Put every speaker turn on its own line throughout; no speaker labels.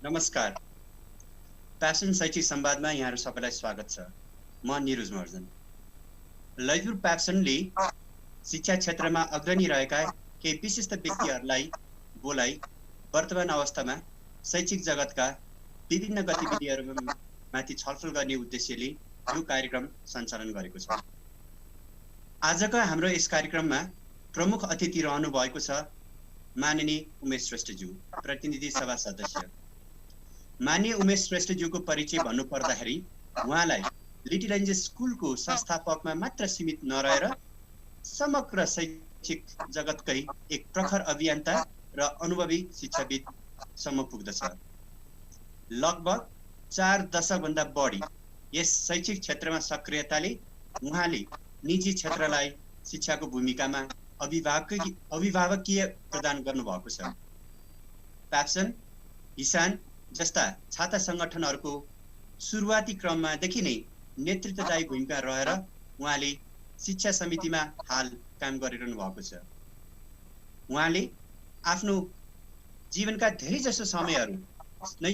नमस्कार। प्यासन शैक्षिक संवादमा यहाँहरू सबैलाई स्वागत छ। म निरुज महर्जन। ललितपुर प्यासनले शिक्षा क्षेत्रमा अग्रणी रहेका केही विशिष्ट व्यक्तिहरूलाई बोलाई वर्तमान अवस्थामा शैक्षिक जगतका विभिन्न गतिविधिहरूमाथि छलफल गर्ने उद्देश्यले यो कार्यक्रम सञ्चालन गरेको छ। आजका हाम्रो यस कार्यक्रममा प्रमुख अतिथि रहनु भएको छ माननीय उमेश श्रेष्ठज्यू, प्रतिनिधि सभा सदस्य। माननीय उमेश श्रेष्ठज्यूको परिचय भन्नु पर्दाखेरि उहाँलाई लिटिल एन्जल्स स्कुलको संस्थापकमा मात्र सीमित नरहेर समग्र शैक्षिक जगतकै एक प्रखर अभियन्ता र अनुभवी शिक्षाविदसम्म पुग्दछ। लगभग 4 दशकभन्दा बढी यस शैक्षिक क्षेत्रमा सक्रियताले उहाँले निजी क्षेत्रलाई शिक्षाको भूमिकामा अभिभावकीय प्रदान गर्नुभएको छ। प्यासन, हिसान जस्ता छात्र संगठनहरूको सुरुवाती क्रममादेखि नै नेतृत्वदायी भूमिका रहेर उहाँले शिक्षा समितिमा हाल काम गरिरहनु भएको छ। उहाँले आफ्नो जीवनका धेरैजसो समयहरू नै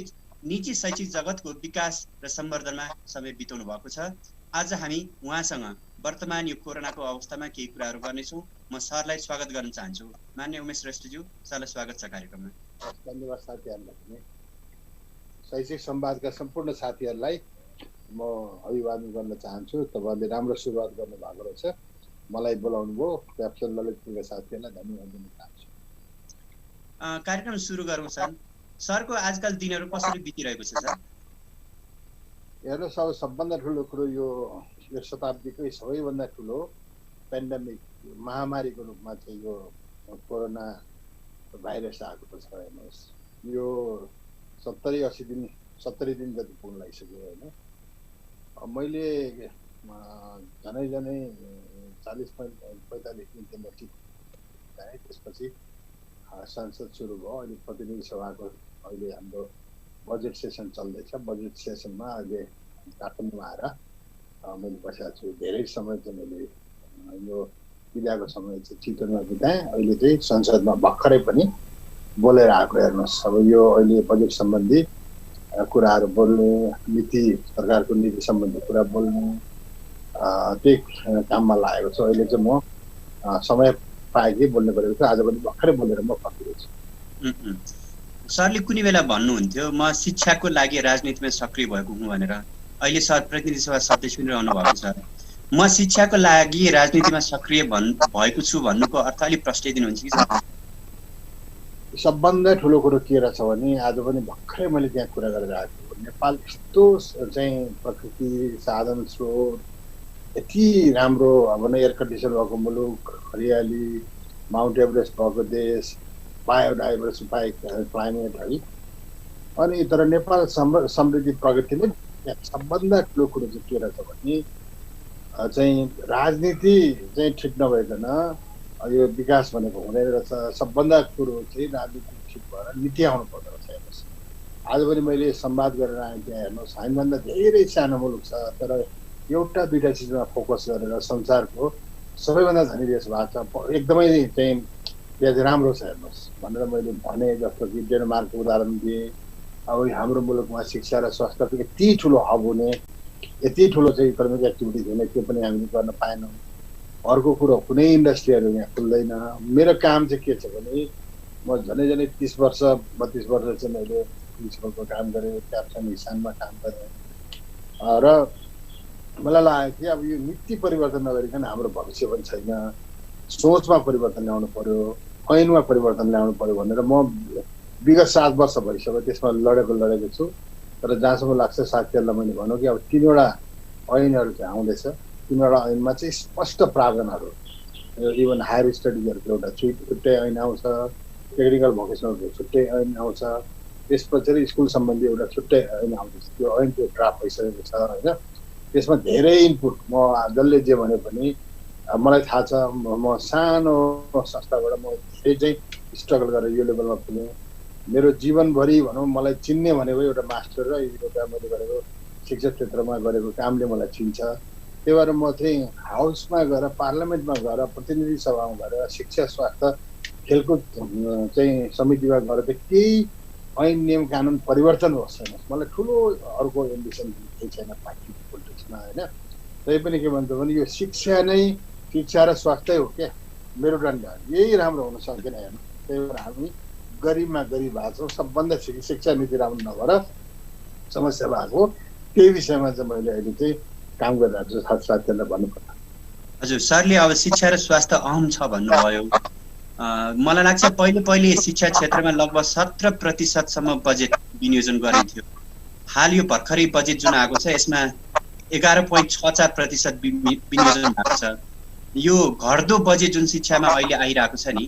निजी शैक्षिक जगतको विकास र सम्वर्धनमा समय बिताउनु भएको छ। आज हामी उहाँसँग वर्तमान यो कोरोनाको अवस्थामा केही कुराहरू गर्नेछौँ। म सरलाई स्वागत गर्न चाहन्छु। माननीय उमेश श्रेष्ठज्यू, सरलाई स्वागत छ कार्यक्रममा।
धन्यवाद साथीहरूलाई। शैक्षिक संवादका सम्पूर्ण साथीहरूलाई म अभिवादन गर्न चाहन्छु। तपाईँहरूले राम्रो सुरुवात गर्नु भएको रहेछ। मलाई बोलाउनु भयो। प्यासन ललितपुरका साथीहरूलाई धन्यवाद दिन चाहन्छु।
कार्यक्रम सुरु गरौँ सर। सरको आजकल दिनहरू कसरी बितिरहेको छ सर?
हेर्नुहोस्, अब सबभन्दा ठुलो कुरो यो शताब्दीकै सबैभन्दा ठुलो पेन्डेमिक महामारीको रूपमा चाहिँ यो कोरोना भाइरस आएको छ। हेर्नुहोस्, यो 70-80 दिन 70 दिन जति पुग्न लागिसक्यो होइन। मैले झनै 40-45 दिनसम्म ठिक भएँ। त्यसपछि संसद सुरु भयो। अहिले प्रतिनिधि सभाको अहिले हाम्रो बजेट सेसन चल्दैछ। बजेट सेसनमा अहिले काठमाडौँमा आएर मैले बसेको छु। धेरै समय चाहिँ मैले यो बिदाको समय चाहिँ चितवनमा बिताएँ। अहिले चाहिँ संसदमा भर्खरै पनि बोलेर आएको। हेर्नुहोस्, अब यो अहिले बजेट सम्बन्धी कुराहरू बोल्ने, नीति सरकारको नीति सम्बन्धी कुरा बोल्ने त्यही काममा लागेको छु। अहिले चाहिँ म समय पाएँ कि बोल्नु परेको छ। आज पनि भर्खरै बोलेर म फर्किएको छु।
सरले कुनै बेला भन्नुहुन्थ्यो म शिक्षाको लागि राजनीतिमा सक्रिय भएको हुँ भनेर। अहिले सर प्रतिनिधि सभा सदस्य पनि रहनु भएको छ। म शिक्षाको लागि राजनीतिमा सक्रिय भएको छु भन्नुको अर्थ अलिक प्रष्टै दिनुहुन्छ कि सर?
सबभन्दा ठुलो कुरो के रहेछ भने आज पनि भर्खरै मैले त्यहाँ कुरा गरेर आएको छु। नेपाल यस्तो चाहिँ प्रकृति साधन स्रोत यति राम्रो, अब न एयर कन्डिसन भएको मुलुक, हरियाली, माउन्ट एभरेस्ट भएको देश, बायोडाइभर्सिफाई क्लाइमेट है। अनि तर नेपाल समृद्धि प्रगतिले सबभन्दा ठुलो कुरो चाहिँ के रहेछ भने चाहिँ राजनीति चाहिँ ठिक नभइकन यो विकास भनेको हुँदैन रहेछ। सबभन्दा कुरो चाहिँ राजनीति ठिक भएर नीति आउनु पर्दो रहेछ। हेर्नुहोस्, आज पनि मैले संवाद गरेर आएँ त्यहाँ। हेर्नुहोस्, हामीभन्दा धेरै सानो मुलुक छ, तर एउटा दुईवटा चिजमा फोकस गरेर संसारको सबैभन्दा धनी देश भएको छ। एकदमै चाहिँ त्यहाँ चाहिँ राम्रो छ हेर्नुहोस् भनेर मैले भने। जस्तो कि डेनमार्कको उदाहरण दिएँ। अब हाम्रो मुलुकमा शिक्षा र स्वास्थ्यको यति ठुलो हब हुने, यति ठुलो चाहिँ इकोनोमिक एक्टिभिटिज हुने, त्यो पनि हामीले गर्न पाएनौँ। अर्को कुरो, कुनै इन्डस्ट्रीहरू यहाँ खुल्दैन। मेरो काम चाहिँ के छ भने म झनै 30 वर्ष 32 वर्ष चाहिँ मैले प्रिन्सिपलको काम गरेँ, प्यासन हिसानमा काम गरेँ। र मलाई लाग्यो कि अब यो नीति परिवर्तन नगरिकन हाम्रो भविष्य पनि छैन। सोचमा परिवर्तन ल्याउनु पर्यो, ऐनमा परिवर्तन ल्याउनु पर्यो भनेर म विगत 7 वर्ष भइसक्यो त्यसमा लडेको छु। तर जहाँसम्म लाग्छ साथीहरूलाई मैले भनौँ कि अब 3वटा ऐनहरू चाहिँ आउँदैछ। 3वटा ऐनमा चाहिँ स्पष्ट प्रावधानहरू, इभन हायर स्टडिजहरूको एउटा छुट्टै ऐन आउँछ, टेक्निकल भोकेसनलको छुट्टै ऐन आउँछ, त्यसपछि स्कुल सम्बन्धी एउटा छुट्टै ऐन आउँदैछ। त्यो ऐन त्यो ड्राफ्ट भइसकेको छ होइन। त्यसमा धेरै इनपुट, म जसले जे भने पनि मलाई थाहा छ। म सानो संस्थाबाट म धेरै चाहिँ स्ट्रगल गरेर यो लेभलमा पुगेँ। मेरो जीवनभरि भनौँ मलाई चिन्ने भनेको एउटा मास्टर र एउटा मैले गरेको शिक्षा क्षेत्रमा गरेको कामले मलाई चिन्छ। त्यही भएर म चाहिँ हाउसमा गएर, पार्लियामेन्टमा गएर, प्रतिनिधि सभामा गएर शिक्षा, स्वास्थ्य, खेलकुद चाहिँ समितिमा गएर चाहिँ केही ऐन नियम कानुन परिवर्तन होस् छैन मलाई ठुलो अर्को एम्बिसन केही छैन पार्टी पोलिटिक्समा होइन तैपनि के भन्छ भने यो शिक्षा र स्वास्थ्य हो क्या मेरुदण्ड यही राम्रो हुन सक्दैन हेर्नु त्यही भएर हामी गरिबमा गरिब भएको छौँ सबभन्दा शिक्षा नीति राम्रो नभएर समस्या भएको त्यही विषयमा चाहिँ मैले अहिले चाहिँ काम गरिरहेको छु छात्रछात्रीहरूलाई भन्नुपर्छ
हजुर सरले अब शिक्षा र स्वास्थ्य अहम छ भन्नुभयो मलाई लाग्छ पहिले शिक्षा क्षेत्रमा लगभग 17% बजेट विनियोजन गरिन्थ्यो हाल यो भर्खरै बजेट जुन आएको छ यसमा 11.64% विनियोजन भएको छ यो घट्दो बजेट जुन शिक्षामा अहिले आइरहेको छ नि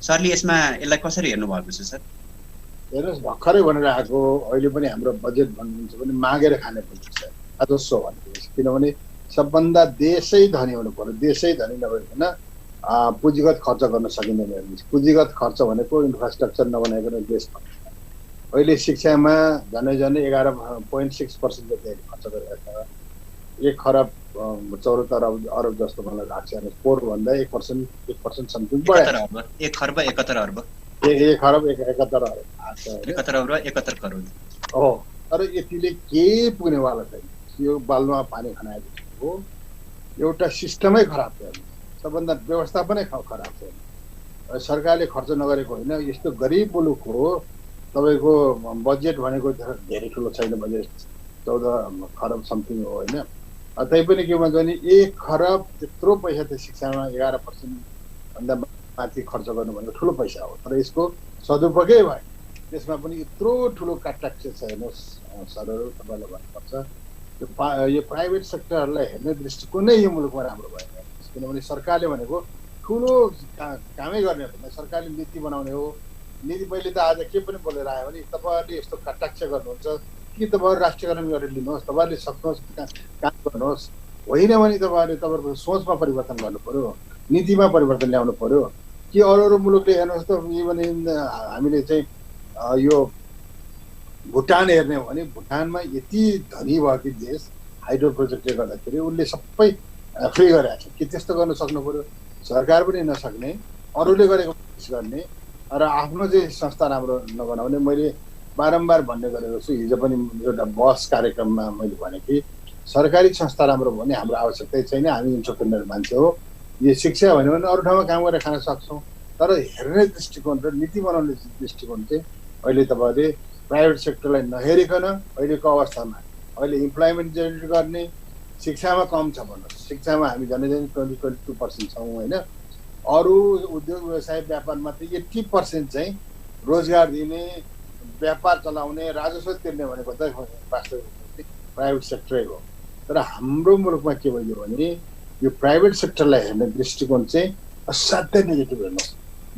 सरले यसलाई कसरी हेर्नु भएको छ सर
हेर्नुहोस् भर्खरै भनेर आएको अहिले पनि हाम्रो बजेट भन्नुहुन्छ भने मागेर खाने बजेट छ राजस्व भन्नुहुन्छ किनभने सबभन्दा देशै धनी हुनु पर्यो देशै धनी नभइकन पुँजीगत खर्च गर्न सकिँदैन हेर्नुहोस् पुँजीगत खर्च भनेको इन्फ्रास्ट्रक्चर नबनाइकन देश अहिले शिक्षामा झनै 11.6% जति खर्च गरिरहेको छ 1 खरब 74 अरब जस्तो मलाई लाग्छ हेर्नुहोस् पोहोरभन्दा 1% समथिङ बढ्यो
1 खरब 71 अर्ब
1 खरब 71 अरब
71 अर्ब 71 करोड
हो तर यतिले केही पुग्नेवाला छैन यो बालुवा पानी खनाएको हो एउटा सिस्टमै खराब छ सबभन्दा व्यवस्थापनै खराब छ सरकारले खर्च नगरेको होइन यस्तो गरिब मुलुक हो तपाईँको बजेट भनेको धेरै ठुलो छैन बजेट 14 खरब समथिङ हो होइन तैपनि के भन्छ भने 1 खरब त्यत्रो पैसा त शिक्षामा 11% भन्दा माथि खर्च गर्नु भनेको ठुलो पैसा हो तर यसको सदुपयोगै भयो त्यसमा पनि यत्रो ठुलो काटाक्ष छ हेर्नुहोस् सरहरू तपाईँलाई भन्नुपर्छ यो प्राइभेट सेक्टरहरूलाई हेर्ने दृष्टिकोण नै यो मुलुकमा राम्रो भयो किनभने सरकारले भनेको ठुलो कामै गर्ने हो सरकारले नीति बनाउने हो नीति पहिले त आज के पनि बोलेर आयो भने तपाईँहरूले यस्तो काटाक्ष गर्नुहुन्छ कि तपाईँहरू राष्ट्रियकरण गरेर लिनुहोस् तपाईँहरूले सक्नुहोस् काम गर्नुहोस् होइन भने तपाईँहरूको सोचमा परिवर्तन गर्नु पर्यो नीतिमा परिवर्तन ल्याउनु पर्यो कि अरू मुलुकले हेर्नुहोस् त इभन हामीले चाहिँ यो भुटान हेर्ने हो भने भुटानमा यति धनी भयो कि देश हाइड्रो प्रोजेक्टले गर्दाखेरि उसले सबै फ्री गरेको छ कि त्यस्तो गर्न सक्नु पर्यो सरकार पनि नसक्ने अरूले गरेको गर्ने र आफ्नो चाहिँ संस्था राम्रो नबनाउने मैले बारम्बार भन्ने गरेको छु हिजो पनि एउटा बस कार्यक्रममा मैले भने कि सरकारी संस्था राम्रो भने हाम्रो आवश्यकतै छैन हामी इन्टरप्रेन्यर मान्छे हो यो शिक्षा भन्यो भने अरू ठाउँमा काम गरेर खान सक्छौँ तर हेर्ने दृष्टिकोण र नीति बनाउने दृष्टिकोण चाहिँ अहिले तपाईँहरूले प्राइभेट सेक्टरलाई नहेरिकन अहिलेको अवस्थामा अहिले इम्प्लोइमेन्ट जेनेरेट गर्ने शिक्षामा कम छ भन्नुहोस् शिक्षामा हामी झन् 22% छौँ होइन अरू उद्योग व्यवसाय व्यापारमा त 80% चाहिँ रोजगार दिने व्यापार चलाउने राजस्व तिर्ने भनेको त वास्तविक प्राइभेट सेक्टरै हो तर हाम्रो मुलुकमा के भयो भने यो प्राइभेट सेक्टरलाई हेर्ने दृष्टिकोण चाहिँ असाध्यै नेगेटिभ हेर्नुहोस्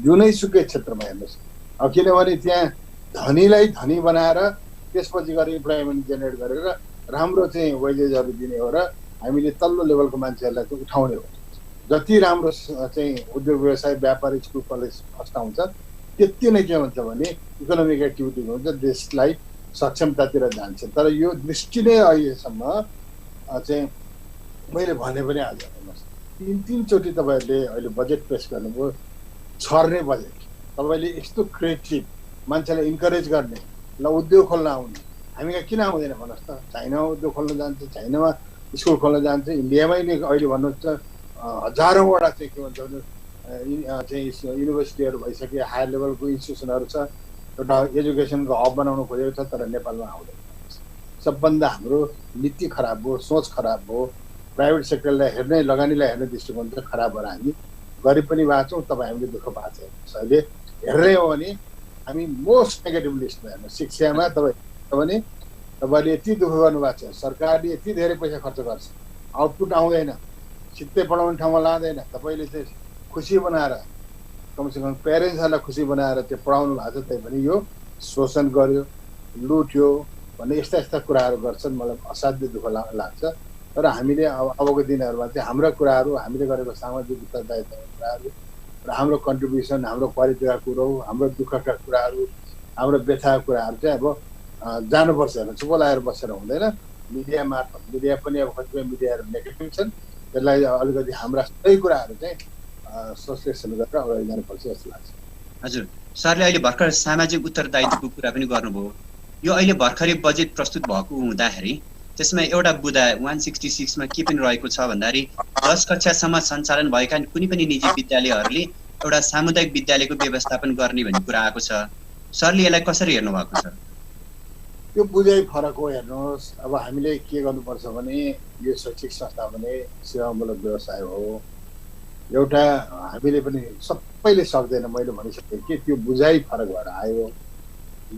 जुनैसुकै क्षेत्रमा हेर्नुहोस् अब किनभने त्यहाँ धनीलाई धनी बनाएर त्यसपछि गएर इम्प्लोइमेन्ट जेनेरेट गरेर राम्रो चाहिँ वेजेसहरू दिने हो र हामीले तल्लो लेभलको मान्छेहरूलाई चाहिँ उठाउने हो जति राम्रो चाहिँ उद्योग व्यवसाय व्यापार स्कुल कलेज फस्टाउँछ त्यति नै के हुन्छ भने इकोनोमिक एक्टिभिटी हुन्छ देशलाई सक्षमतातिर जान्छ तर यो दृष्टि नै अहिलेसम्म चाहिँ मैले भने पनि आज हेर्नुहोस् 3 चोटि तपाईँहरूले अहिले बजेट पेस गर्नुभयो छर्ने बजेट तपाईँले यस्तो क्रिएटिभ मान्छेलाई इन्करेज गर्ने ल उद्योग खोल्न आउने हामी किन आउँदैन भन्नुहोस् त चाइनामा उद्योग खोल्न जान्छ चाइनामा स्कुल खोल्न जान्छ इन्डियामै नै अहिले भन्नुहुन्छ हजारौँवटा चाहिँ के भन्छ भने चाहिँ युनिभर्सिटीहरू भइसके हायर लेभलको इन्स्टिट्युसनहरू छ एउटा एजुकेसनको हब बनाउनु खोजेको छ तर नेपालमा आउँदैन सबभन्दा हाम्रो नीति खराब हो सोच खराब हो प्राइभेट सेक्टरलाई हेर्ने लगानीलाई हेर्ने दृष्टिकोण चाहिँ खराब भएर हामी गरिब पनि भएको छौँ तपाईँ हामीले दुःख पाएको छ अहिले हेर्ने हो भने हामी मोस्ट नेगेटिभ लिस्टमा हेर्नु शिक्षामा तपाईँले यति दुःख गर्नुभएको छ सरकारले यति धेरै पैसा खर्च गर्छ आउटपुट आउँदैन सित्तै पढाउने ठाउँमा लाँदैन तपाईँले चाहिँ खुसी बनाएर कमसेकम प्यारेन्ट्सहरूलाई खुसी बनाएर त्यो पढाउनु भएको छ त्यही पनि यो शोषण गर्यो लुट्यो भन्ने यस्ता कुराहरू गर्छन् मलाई असाध्यै दुःख लाग्छ तर हामीले अबको दिनहरूमा चाहिँ हाम्रा कुराहरू हामीले गरेको सामाजिक उत्तरदायित्वका कुराहरू र हाम्रो कन्ट्रिब्युसन हाम्रो क्वालिटीका कुरो हाम्रो दुःखका कुराहरू हाम्रो व्यथाका कुराहरू चाहिँ अब जानुपर्छ हेर्नु चुप लागेर बसेर हुँदैन मिडिया मार्फत मिडिया पनि अब कतिपय मिडियाहरू नेगेटिभ छन् त्यसलाई अलिकति हाम्रा सबै कुराहरू चाहिँ संश्लेषण गरेर अगाडि जानुपर्छ जस्तो लाग्छ
हजुर सरले अहिले भर्खर सामाजिक उत्तरदायित्वको कुरा पनि गर्नुभयो। यो अहिले भर्खरै बजेट प्रस्तुत भएको हुँदाखेरि त्यसमा एउटा बुँदा 166 मा के पनि रहेको छ भन्दाखेरि 10 कक्षासम्म सञ्चालन भएका कुनै पनि निजी विद्यालयहरूले एउटा सामुदायिक विद्यालयको व्यवस्थापन गर्ने भन्ने कुरा आएको छ। सरले यसलाई कसरी हेर्नु भएको छ?
यो बुझाइ फरक हो। हेर्नुहोस्, अब हामीले के गर्नुपर्छ भने यो शैक्षिक संस्था भने सेवामूलक व्यवसाय हो। एउटा हामीले पनि सबैले सक्दैन, मैले भनिसकेँ कि त्यो बुझाइ फरक भएर आयो।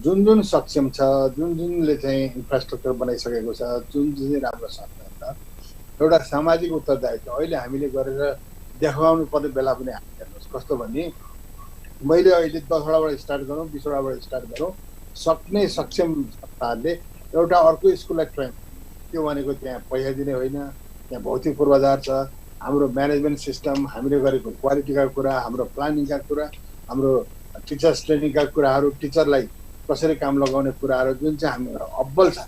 जुन जुन सक्षम छ, जुन जुनले चाहिँ इन्फ्रास्ट्रक्चर बनाइसकेको छ, जुन जुन राम्रो संस्था छ, एउटा सामाजिक उत्तरदायित्व अहिले हामीले गरेर देखाउनु पर्ने बेला पनि आयो। हेर्नुहोस् कस्तो भने मैले अहिले 10वटाबाट स्टार्ट गरौँ, 20वटाबाट स्टार्ट गरौँ, सक्ने सक्षम संस्थाहरूले एउटा अर्को स्कुललाई ट्रेन, त्यो भनेको त्यहाँ पैसा दिने होइन, त्यहाँ भौतिक पूर्वाधार छ, हाम्रो म्यानेजमेन्ट सिस्टम, हामीले गरेको क्वालिटीका कुरा, हाम्रो प्लानिङका कुरा, हाम्रो टिचर्स ट्रेनिङका कुराहरू, टिचरलाई कसरी काम लगाउने कुराहरू जुन चाहिँ हाम्रो अब्बल छ।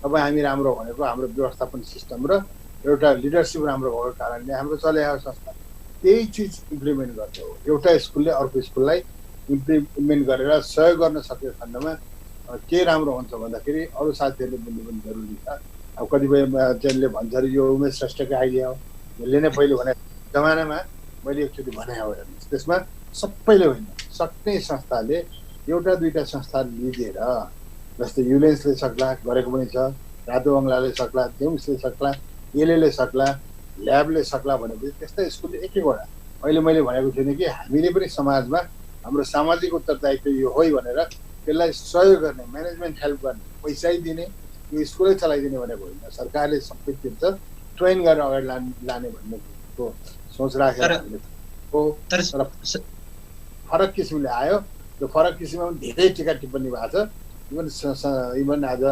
तपाईँ हामी राम्रो भनेको हाम्रो व्यवस्थापन सिस्टम र एउटा लिडरसिप राम्रो भएको कारणले हाम्रो चलाएको संस्था त्यही चिज इम्प्लिमेन्ट गर्छ हो। एउटा स्कुलले अर्को स्कुललाई इम्प्लिमेन्ट गरेर सहयोग गर्न सकेको खण्डमा के राम्रो हुन्छ भन्दाखेरि अरू साथीहरूले बुझ्नु पनि जरुरी छ। अब कतिपय जसले भन्छ यो उमेश श्रेष्ठको आइडिया हो, यसले नै पहिले भने जमानामा मैले एकचोटि भने हो। हेर्नुहोस्, त्यसमा सबैले होइन, सक्ने संस्थाले एउटा दुईटा संस्था लिएर, जस्तै युलेन्सले सक्ला, गरेको पनि छ, रातो बङ्गलाले सक्ला, जेम्सले सक्ला, एलएले सक्ला, ल्याबले सक्ला भनेपछि त्यस्तै स्कुलले एक एकवटा। अहिले मैले भनेको थिएन कि हामीले पनि समाजमा हाम्रो सामाजिक उत्तरदायित्व यो हो भनेर त्यसलाई सहयोग गर्ने, म्यानेजमेन्ट हेल्प गर्ने, पैसै दिने, यो स्कुलै चलाइदिने भनेको होइन। सरकारले सबै तिर्छ, ट्रेन गरेर अगाडि लाने भन्ने सोच राखेर हो। तर फरक किसिमले आयो। त्यो फरक किसिममा पनि धेरै टिका टिप्पणी भएको छ। इभन आज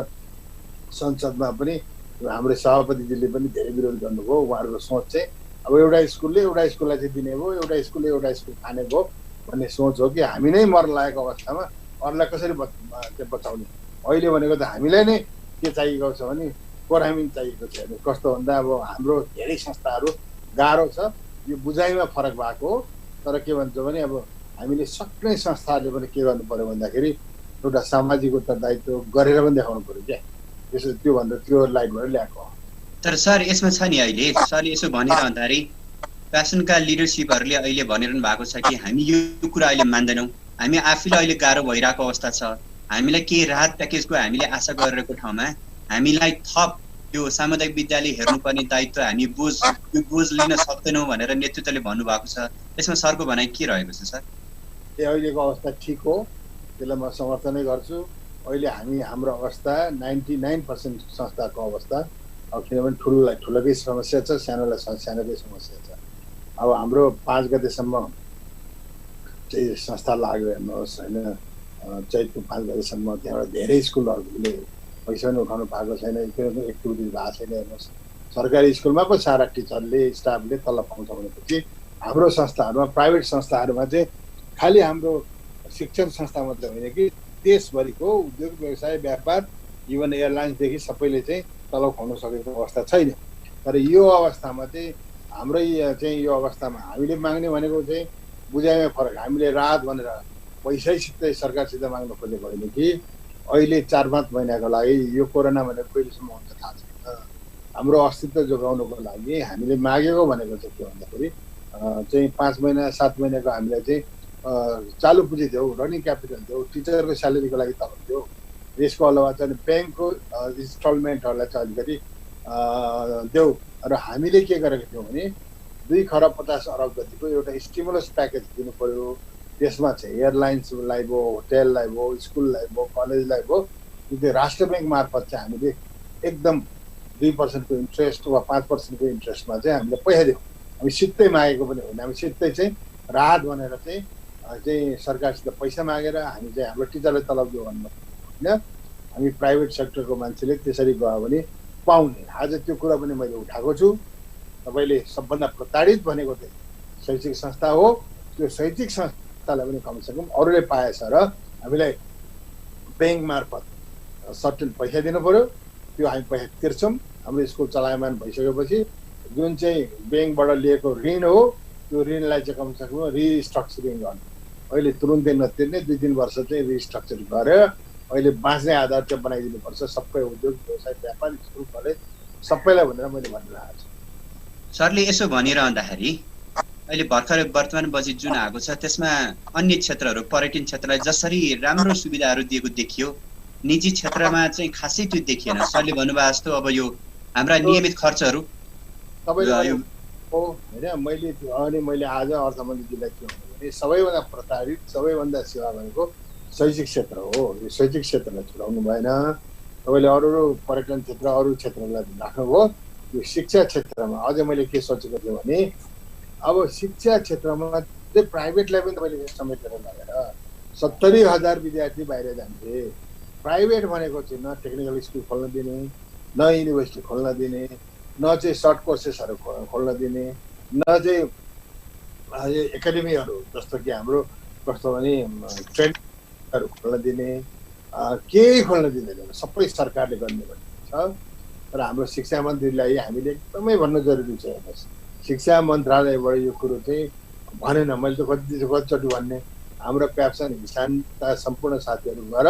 संसदमा पनि हाम्रो सभापतिजीले पनि धेरै विरोध गर्नुभयो। उहाँहरूको सोच चाहिँ अब एउटा स्कुललाई चाहिँ दिने भयो, एउटा स्कुलले एउटा स्कुल खाने भयो भन्ने सोच हो कि हामी नै मर्न लागेको अवस्थामा अरूलाई कसरी बचाउने। अहिले भनेको त हामीलाई नै के चाहिएको छ भने कोरामिन चाहिएको छ। कस्तो भन्दा अब हाम्रो धेरै संस्थाहरू गाह्रो छ, यो बुझाइमा फरक भएको हो। तर के भन्छ भने अब हामीले सक्ने संस्थाहरूले पनि के गर्नु पर्यो भन्दाखेरि एउटा सामाजिक उत्तरदायित्व गरेर पनि देखाउनु पर्यो क्या। त्यसो त्यो भन्दा त्यो लाइटबाट ल्याएको हो।
तर सर यसमा छ नि, अहिले सरले यसो भनिरहँदाखेरि प्यासनका लिडरसिपहरूले अहिले भनिरहनु भएको छ कि हामी यो कुरा अहिले मान्दैनौँ, हामी आफैलाई अहिले गाह्रो भइरहेको अवस्था छ, हामीलाई केही राहत प्याकेजको हामीले आशा गरेको ठाउँमा हामीलाई थप यो सामुदायिक विद्यालय हेर्नुपर्ने दायित्व हामी यो बोझ लिन सक्दैनौँ भनेर नेतृत्वले भन्नुभएको छ। यसमा सरको भनाइ के रहेको छ सर?
अहिलेको अवस्था ठिक हो, त्यसलाई म समर्थनै गर्छु। अहिले हाम्रो अवस्था 99% संस्थाको अवस्था, अब किनभने ठुलोकै समस्या छ, सानोलाई सानोकै समस्या छ। अब हाम्रो 5 गतेसम्म चाहिँ संस्था लाग्यो। हेर्नुहोस् होइन, चैतको 5 गतेसम्म त्यहाँबाट धेरै स्कुलहरूले पैसा पनि उठाउनु पाएको छैन, किनभने एक्टिभिटिज भएको छैन। हेर्नुहोस्, सरकारी स्कुलमा पो सारा टिचरले स्टाफले तलब पाउँछ भनेपछि हाम्रो संस्थाहरूमा, प्राइभेट संस्थाहरूमा चाहिँ खालि हाम्रो शिक्षण संस्था मात्रै होइन कि देशभरिको उद्योग व्यवसाय व्यापार इभन एयरलाइन्सदेखि सबैले चाहिँ तलब खुवाउन सकेको अवस्था छैन। तर यो अवस्थामा चाहिँ हाम्रै चाहिँ यो अवस्थामा हामीले माग्ने भनेको चाहिँ बुझाइमा फरक। हामीले राहत भनेर पैसैसित सरकारसित माग्नु खोजेको होइन कि अहिले 4-5 महिनाको लागि यो कोरोना भनेको कहिलेसम्म हुन्छ थाहा छैन। हाम्रो अस्तित्व जोगाउनुको लागि हामीले मागेको भनेको चाहिँ के भन्दाखेरि चाहिँ 5 महिना 7 महिनाको हामीलाई चाहिँ चालु पुँजी देऊ, रनिङ क्यापिटल देऊ, टिचरको स्यालेरीको लागि तलब देऊ। यसको अलावा चाहिँ ब्याङ्कको इन्स्टलमेन्टहरूलाई चाहिँ अलिकति देऊ। र हामीले के गरेको थियौँ भने 2 खरब 50 अरब जतिको एउटा स्टिमुलस प्याकेज दिनु पर्यो। त्यसमा चाहिँ एयरलाइन्सलाई भयो, होटेललाई भयो, स्कुललाई भयो, कलेजलाई भयो, त्यो राष्ट्र ब्याङ्क मार्फत चाहिँ हामीले एकदम 2% को इन्ट्रेस्ट वा 5% को इन्ट्रेस्टमा चाहिँ हामीले पैसा दियौँ। हामी सित्तै मागेको पनि होइन, हामी सित्तै चाहिँ राहत भनेर चाहिँ सरकारसित पैसा मागेर हामी चाहिँ हाम्रो टिचरलाई तलब दियो भन्नु होइन। हामी प्राइभेट सेक्टरको मान्छेले त्यसरी गयो भने पाउने। आज त्यो कुरा पनि मैले उठाएको छु। तपाईँले सबभन्दा प्रताडित भनेको चाहिँ शैक्षिक संस्था हो। त्यो शैक्षिक संस्थालाई पनि कमसेकम अरूले पाएछ र हामीलाई ब्याङ्क मार्फत सर्टेन पैसा दिनु पर्यो। त्यो हामी पैसा तिर्छौँ। हाम्रो स्कुल चलायमान भइसकेपछि जुन चाहिँ ब्याङ्कबाट लिएको ऋण हो त्यो ऋणलाई चाहिँ कमसेकम रिस्ट्रक्चरिङ गर्नु, अहिले तुरुन्तै नतिर्ने 2-3 वर्ष चाहिँ रिस्ट्रक्चर गरेर अहिले बाँच्ने आधार चाहिँ बनाइदिनुपर्छ सबै उद्योग व्यवसाय व्यापार स्कुल कलेज सबैलाई भनेर मैले भनिरहेको छु।
सरले यसो भनिरहँदाखेरि अहिले भर्खरै वर्तमान बजेट जुन आएको छ त्यसमा अन्य क्षेत्रहरू पर्यटन क्षेत्रलाई जसरी राम्रो सुविधाहरू दिएको देखियो निजी क्षेत्रमा चाहिँ खासै त्यो देखिएन। सरले भन्नुभएको जस्तो अब यो हाम्रा नियमित खर्चहरू
तपाईँले होइन मैले आज अर्थमन्त्रीजीलाई के भन्नु भने सबैभन्दा प्रताडित सबैभन्दा सेवा भएको शैक्षिक क्षेत्र हो। यो शैक्षिक क्षेत्रलाई छुटाउनु भएन। तपाईँले अरू पर्यटन क्षेत्र अरू क्षेत्रलाई राख्नुभयो। यो शिक्षा क्षेत्रमा अझै मैले के सोचेको थिएँ भने अब शिक्षा क्षेत्रमा चाहिँ प्राइभेटलाई पनि तपाईँले समेटेर लगेर 70,000 विद्यार्थी बाहिर जान्थे। प्राइभेट भनेको चाहिँ न टेक्निकल स्कुल खोल्न दिने, न युनिभर्सिटी खोल्न दिने, न चाहिँ सर्ट कोर्सेसहरू खोल्न दिने, न चाहिँ एकाडेमीहरू जस्तो कि हाम्रो कस्तो भने ट्रेनिङहरू खोल्न दिने, केही खोल्न दिँदैन। सबै सरकारले गर्ने भनेको छ। तर हाम्रो शिक्षा मन्त्रीलाई हामीले एकदमै भन्नु जरुरी छ। हेर्नुहोस्, शिक्षा मन्त्रालयबाट यो कुरो चाहिँ भनेन। मैले त कतिचोटि भन्ने हाम्रो प्याप्सन हिसानका सम्पूर्ण साथीहरू गएर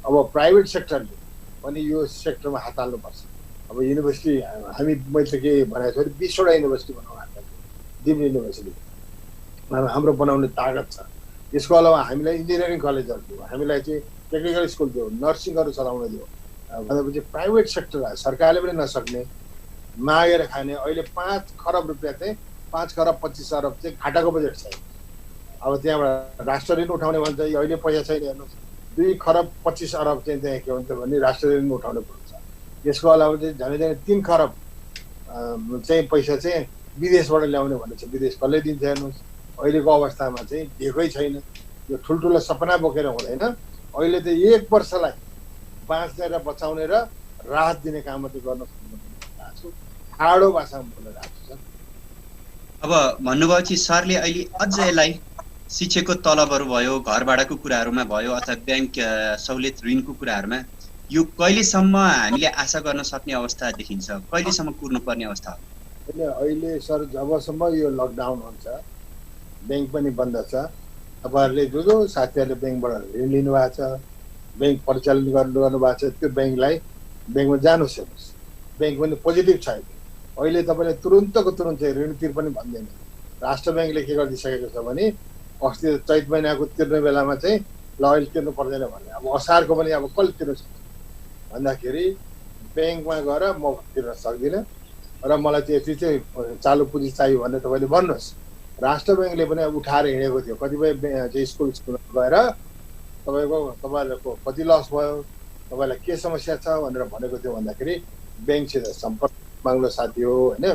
अब प्राइभेट सेक्टरले पनि यो सेक्टरमा हात हाल्नुपर्छ। अब युनिभर्सिटी मैले त के भनेको छु भने 20वटा युनिभर्सिटी बनाउनु हाल्छ। डिम्ड युनिभर्सिटी हाम्रो बनाउने तागत छ। यसको अलावा हामीलाई इन्जिनियरिङ कलेजहरू दियो, हामीलाई चाहिँ टेक्निकल स्कुल दियो, नर्सिङहरू चलाउन दियो भनेपछि प्राइभेट सेक्टर सरकारले पनि नसक्ने मागेर खाने। अहिले 5 खरब रुपियाँ चाहिँ 5 खरब 25 अरब चाहिँ घाटाको बजेट छ। अब त्यहाँबाट राष्ट्र ऋण उठाउने भन्छ, अहिले पैसा छैन। हेर्नुहोस् 2 खरब 25 अरब चाहिँ त्यहाँ के भन्छ भने राष्ट्र ऋण उठाउनु पर्छ। यसको अलावा चाहिँ झन् 3 खरब चाहिँ पैसा चाहिँ विदेशबाट ल्याउने भनेको छ। विदेश कसले दिन्छ? हेर्नुहोस् अहिलेको अवस्थामा चाहिँ दिएकै छैन। यो ठुल्ठुलो सपना बोकेर हुँदैन। अहिले त 1 वर्षलाई बाँच्ने र बचाउने र राहत दिने काम मात्रै गर्न सक्नु छु। ठाडो भाषामा बोलिरहेको छु।
अब भन्नुभयो कि सरले अहिले अझ यसलाई शिक्षकको तलबहरू भयो, घर भाडाको कुराहरूमा भयो अथवा ब्याङ्क सहुलियत ऋणको कुराहरूमा यो कहिलेसम्म हामीले आशा गर्न सक्ने अवस्था देखिन्छ? कहिलेसम्म कुर्नुपर्ने अवस्था हो?
अहिले सर जबसम्म यो लकडाउन हुन्छ, ब्याङ्क पनि बन्द छ, तपाईँहरूले जो साथीहरूले ब्याङ्कबाट ऋण लिनुभएको छ, ब्याङ्क परिचालन गर्नुभएको छ, त्यो ब्याङ्कमा जानुहोस्। हेर्नुहोस् ब्याङ्क पनि पोजिटिभ छ। अहिले तपाईँले तुरुन्तको तुरुन्त चाहिँ ऋण तिर पनि भन्दैन। राष्ट्र ब्याङ्कले के गरिदिइसकेको छ भने अस्ति चैत महिनाको तिर्ने बेलामा चाहिँ ल अहिले तिर्नु पर्दैन भने अब असारको पनि अब कसले तिर्नु सक्छ भन्दाखेरि ब्याङ्कमा गएर म तिर्न सक्दिनँ र मलाई चाहिँ यति चाहिँ चालु पुँजी चाहियो भने तपाईँले भन्नुहोस्। राष्ट्र ब्याङ्कले पनि उठाएर हिँडेको थियो। कतिपय चाहिँ स्कुल गएर तपाईँहरूको कति लस भयो, तपाईँलाई के समस्या छ भनेर भनेको थियो भन्दाखेरि ब्याङ्कसित सम्पर्क माग्नु साथी हो होइन।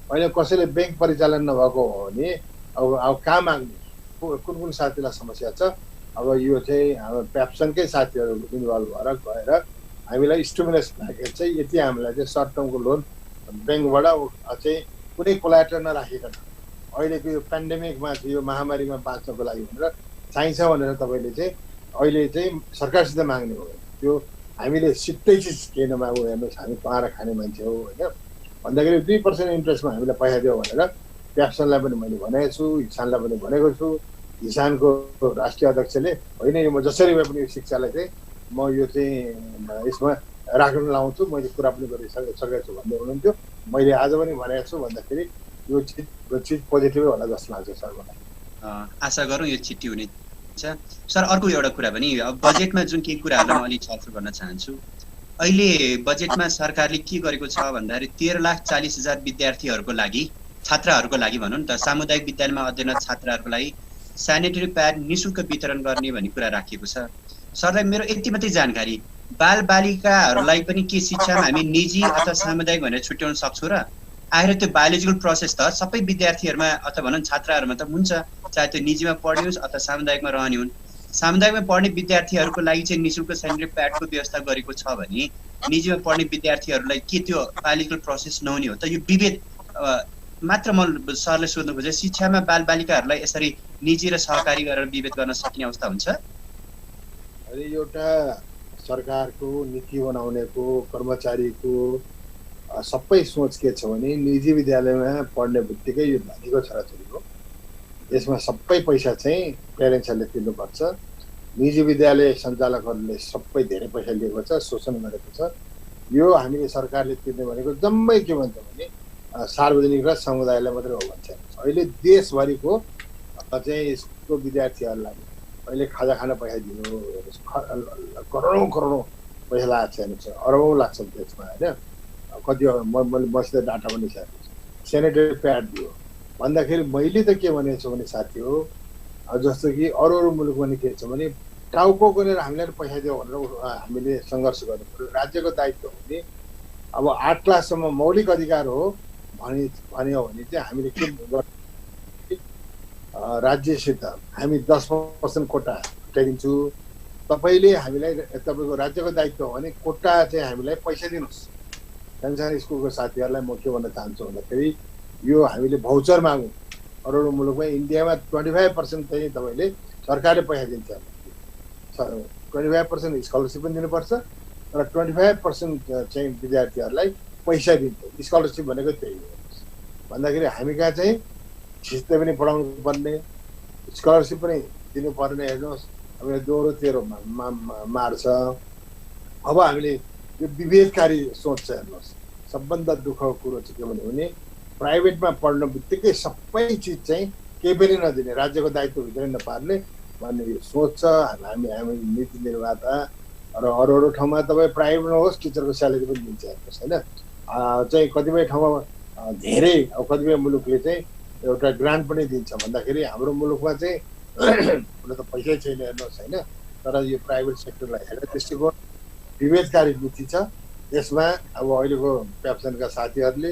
अहिले कसैले ब्याङ्क परिचालन नभएको हो भने अब कहाँ माग्ने? कुन साथीलाई समस्या छ? अब यो चाहिँ हाम्रो प्याप्सनकै साथीहरू इन्भल्भ भएर गएर हामीलाई स्टिमुलस प्याकेज चाहिँ यति हामीलाई चाहिँ सर्ट टर्मको लोन ब्याङ्कबाट चाहिँ कुनै कोलाटरल नराखिकन अहिलेको यो पेन्डेमिकमा चाहिँ यो महामारीमा बाँच्नको लागि भनेर चाहिन्छ भनेर तपाईँले चाहिँ अहिले चाहिँ सरकारसित माग्ने हो। त्यो हामीले सिधै चिज केही नमागौँ। हेर्नुहोस् हामी कमाएर खाने मान्छे हो होइन। भन्दाखेरि 2% इन्ट्रेस्टमा हामीलाई पैसा दियो भनेर प्याप्सनलाई पनि मैले भनेको छु, हिसानलाई पनि भनेको छु। हिसानको राष्ट्रिय अध्यक्षले होइन यो म जसरी भए पनि यो शिक्षालाई चाहिँ म यो चाहिँ यसमा राख्न लाउँछु, मैले कुरा पनि गरिसकेको छु भन्दै हुनुहुन्थ्यो। मैले आज पनि भनेको छु भन्दाखेरि यो चिज पोजिटिभै होला जस्तो लाग्छ सर मलाई।
आशा गरौँ यो छिट्टी हुने। सर अर्को एउटा कुरा पनि अब बजेटमा जुन केही कुराहरूलाई म अलिक छलफल गर्न चाहन्छु। अहिले बजेटमा सरकारले के गरेको छ भन्दाखेरि 13,40,000 विद्यार्थीहरूको लागि, छात्राहरूको लागि भनौँ न त, सामुदायिक विद्यालयमा अध्ययनरत छात्राहरूको लागि सेनिटरी प्याड निःशुल्क वितरण गर्ने भन्ने कुरा राखिएको छ। सरलाई मेरो यति मात्रै जानकारी, बाल बालिकाहरूलाई पनि के शिक्षामा हामी निजी अथवा सामुदायिक भनेर छुट्याउन सक्छौँ र आएर त्यो बायोलोजिकल प्रोसेस त सबै विद्यार्थीहरूमा अथवा भनौँ छात्राहरूमा त हुन्छ, चाहे त्यो निजीमा पढ्ने होस् अथवा सामुदायिकमा रहने हुन्। सामुदायिकमा पढ्ने विद्यार्थीहरूको लागि चाहिँ निःशुल्क सेनिटरी प्याडको व्यवस्था गरेको छ भने निजीमा पढ्ने विद्यार्थीहरूलाई के त्यो बायोलोजिकल प्रोसेस नहुने हो त? यो विभेद मात्र म सरले सोध्नु खोजेँ। शिक्षामा बाल बालिकाहरूलाई यसरी निजी र सहकारी गरेर विभेद गर्न सकिने अवस्था हुन्छ?
अहिले एउटा सरकारको नीति बनाउनेको कर्मचारीको सबै सोच के छ भने निजी विद्यालयमा पढ्ने बित्तिकै यो धनीको छोराछोरी हो, यसमा सबै पैसा चाहिँ प्यारेन्ट्सहरूले तिर्नुपर्छ। निजी विद्यालय सञ्चालकहरूले सबै धेरै पैसा लिएको छ, शोषण गरेको छ। यो हामीले सरकारले तिर्ने भनेको जम्मै के भन्छ भने सार्वजनिक र समुदायलाई मात्रै हो भन्छ। अहिले देशभरिको चाहिँ स्कुलको विद्यार्थीहरूलाई अहिले खाजा खान पैसा दिनु, करोडौँ करोडौँ पैसा लागेको छ हेर्नुहोस्, अरबौँ लाग्छ त्यसमा होइन। कति मैले मसित डाटा पनि सकेको छु। सेनिटरी प्याड दियो भन्दाखेरि मैले त के भनेको छु भने साथी हो, जस्तो कि अरू अरू मुलुकमा नि के छ भने टाउको गरेर हामीलाई पैसा दियो भनेर हामीले सङ्घर्ष गर्नु पर्यो। राज्यको दायित्व हो भने अब 8 क्लाससम्म मौलिक अधिकार हो भन्यो भने चाहिँ हामीले के गर्नु, राज्यसित हामी 10% कोटा छुट्याइदिन्छु। तपाईँले हामीलाई, तपाईँको राज्यको दायित्व हो भने कोटा चाहिँ हामीलाई पैसा दिनुहोस्। सानो स्कुलको साथीहरूलाई म के भन्न चाहन्छु भन्दाखेरि यो हामीले भाउचर मागौँ। अरू अरू मुलुकमा इन्डियामा 25% चाहिँ तपाईँले सरकारले पैसा दिन्छ, 25% स्कलरसिप पनि दिनुपर्छ र 25% चाहिँ विद्यार्थीहरूलाई पैसा दिन्छ। स्कलरसिप भनेको त्यही हो भन्दाखेरि हामी कहाँ चाहिँ छिस्दै पनि पढाउनु पर्ने, स्कलरसिप पनि दिनुपर्ने। हेर्नुहोस् हामीले दोहोरो तेह्रो मार्छ। अब हामीले यो विभेदकारी सोच छ हेर्नुहोस्। सबभन्दा दुःखको कुरो चाहिँ के भने प्राइभेटमा पढ्न बित्तिकै सबै चिज चाहिँ केही पनि नदिने, राज्यको दायित्वभित्रै नपार्ने भन्ने यो सोच छ। हामी नीति निर्माता र अरू अरू ठाउँमा तपाईँ प्राइभेटमा होस् टिचरको स्यालेरी पनि दिन्छ हेर्नुहोस् होइन। चाहिँ कतिपय ठाउँमा धेरै, अब कतिपय मुलुकले चाहिँ एउटा ग्रान्ट पनि दिन्छ भन्दाखेरि हाम्रो मुलुकमा चाहिँ हुन त पैसै छैन हेर्नुहोस् होइन। तर यो प्राइभेट सेक्टरलाई हेरेर दृष्टिकोण विभेदकारी नीति छ। यसमा अब अहिलेको प्याप्सनका साथीहरूले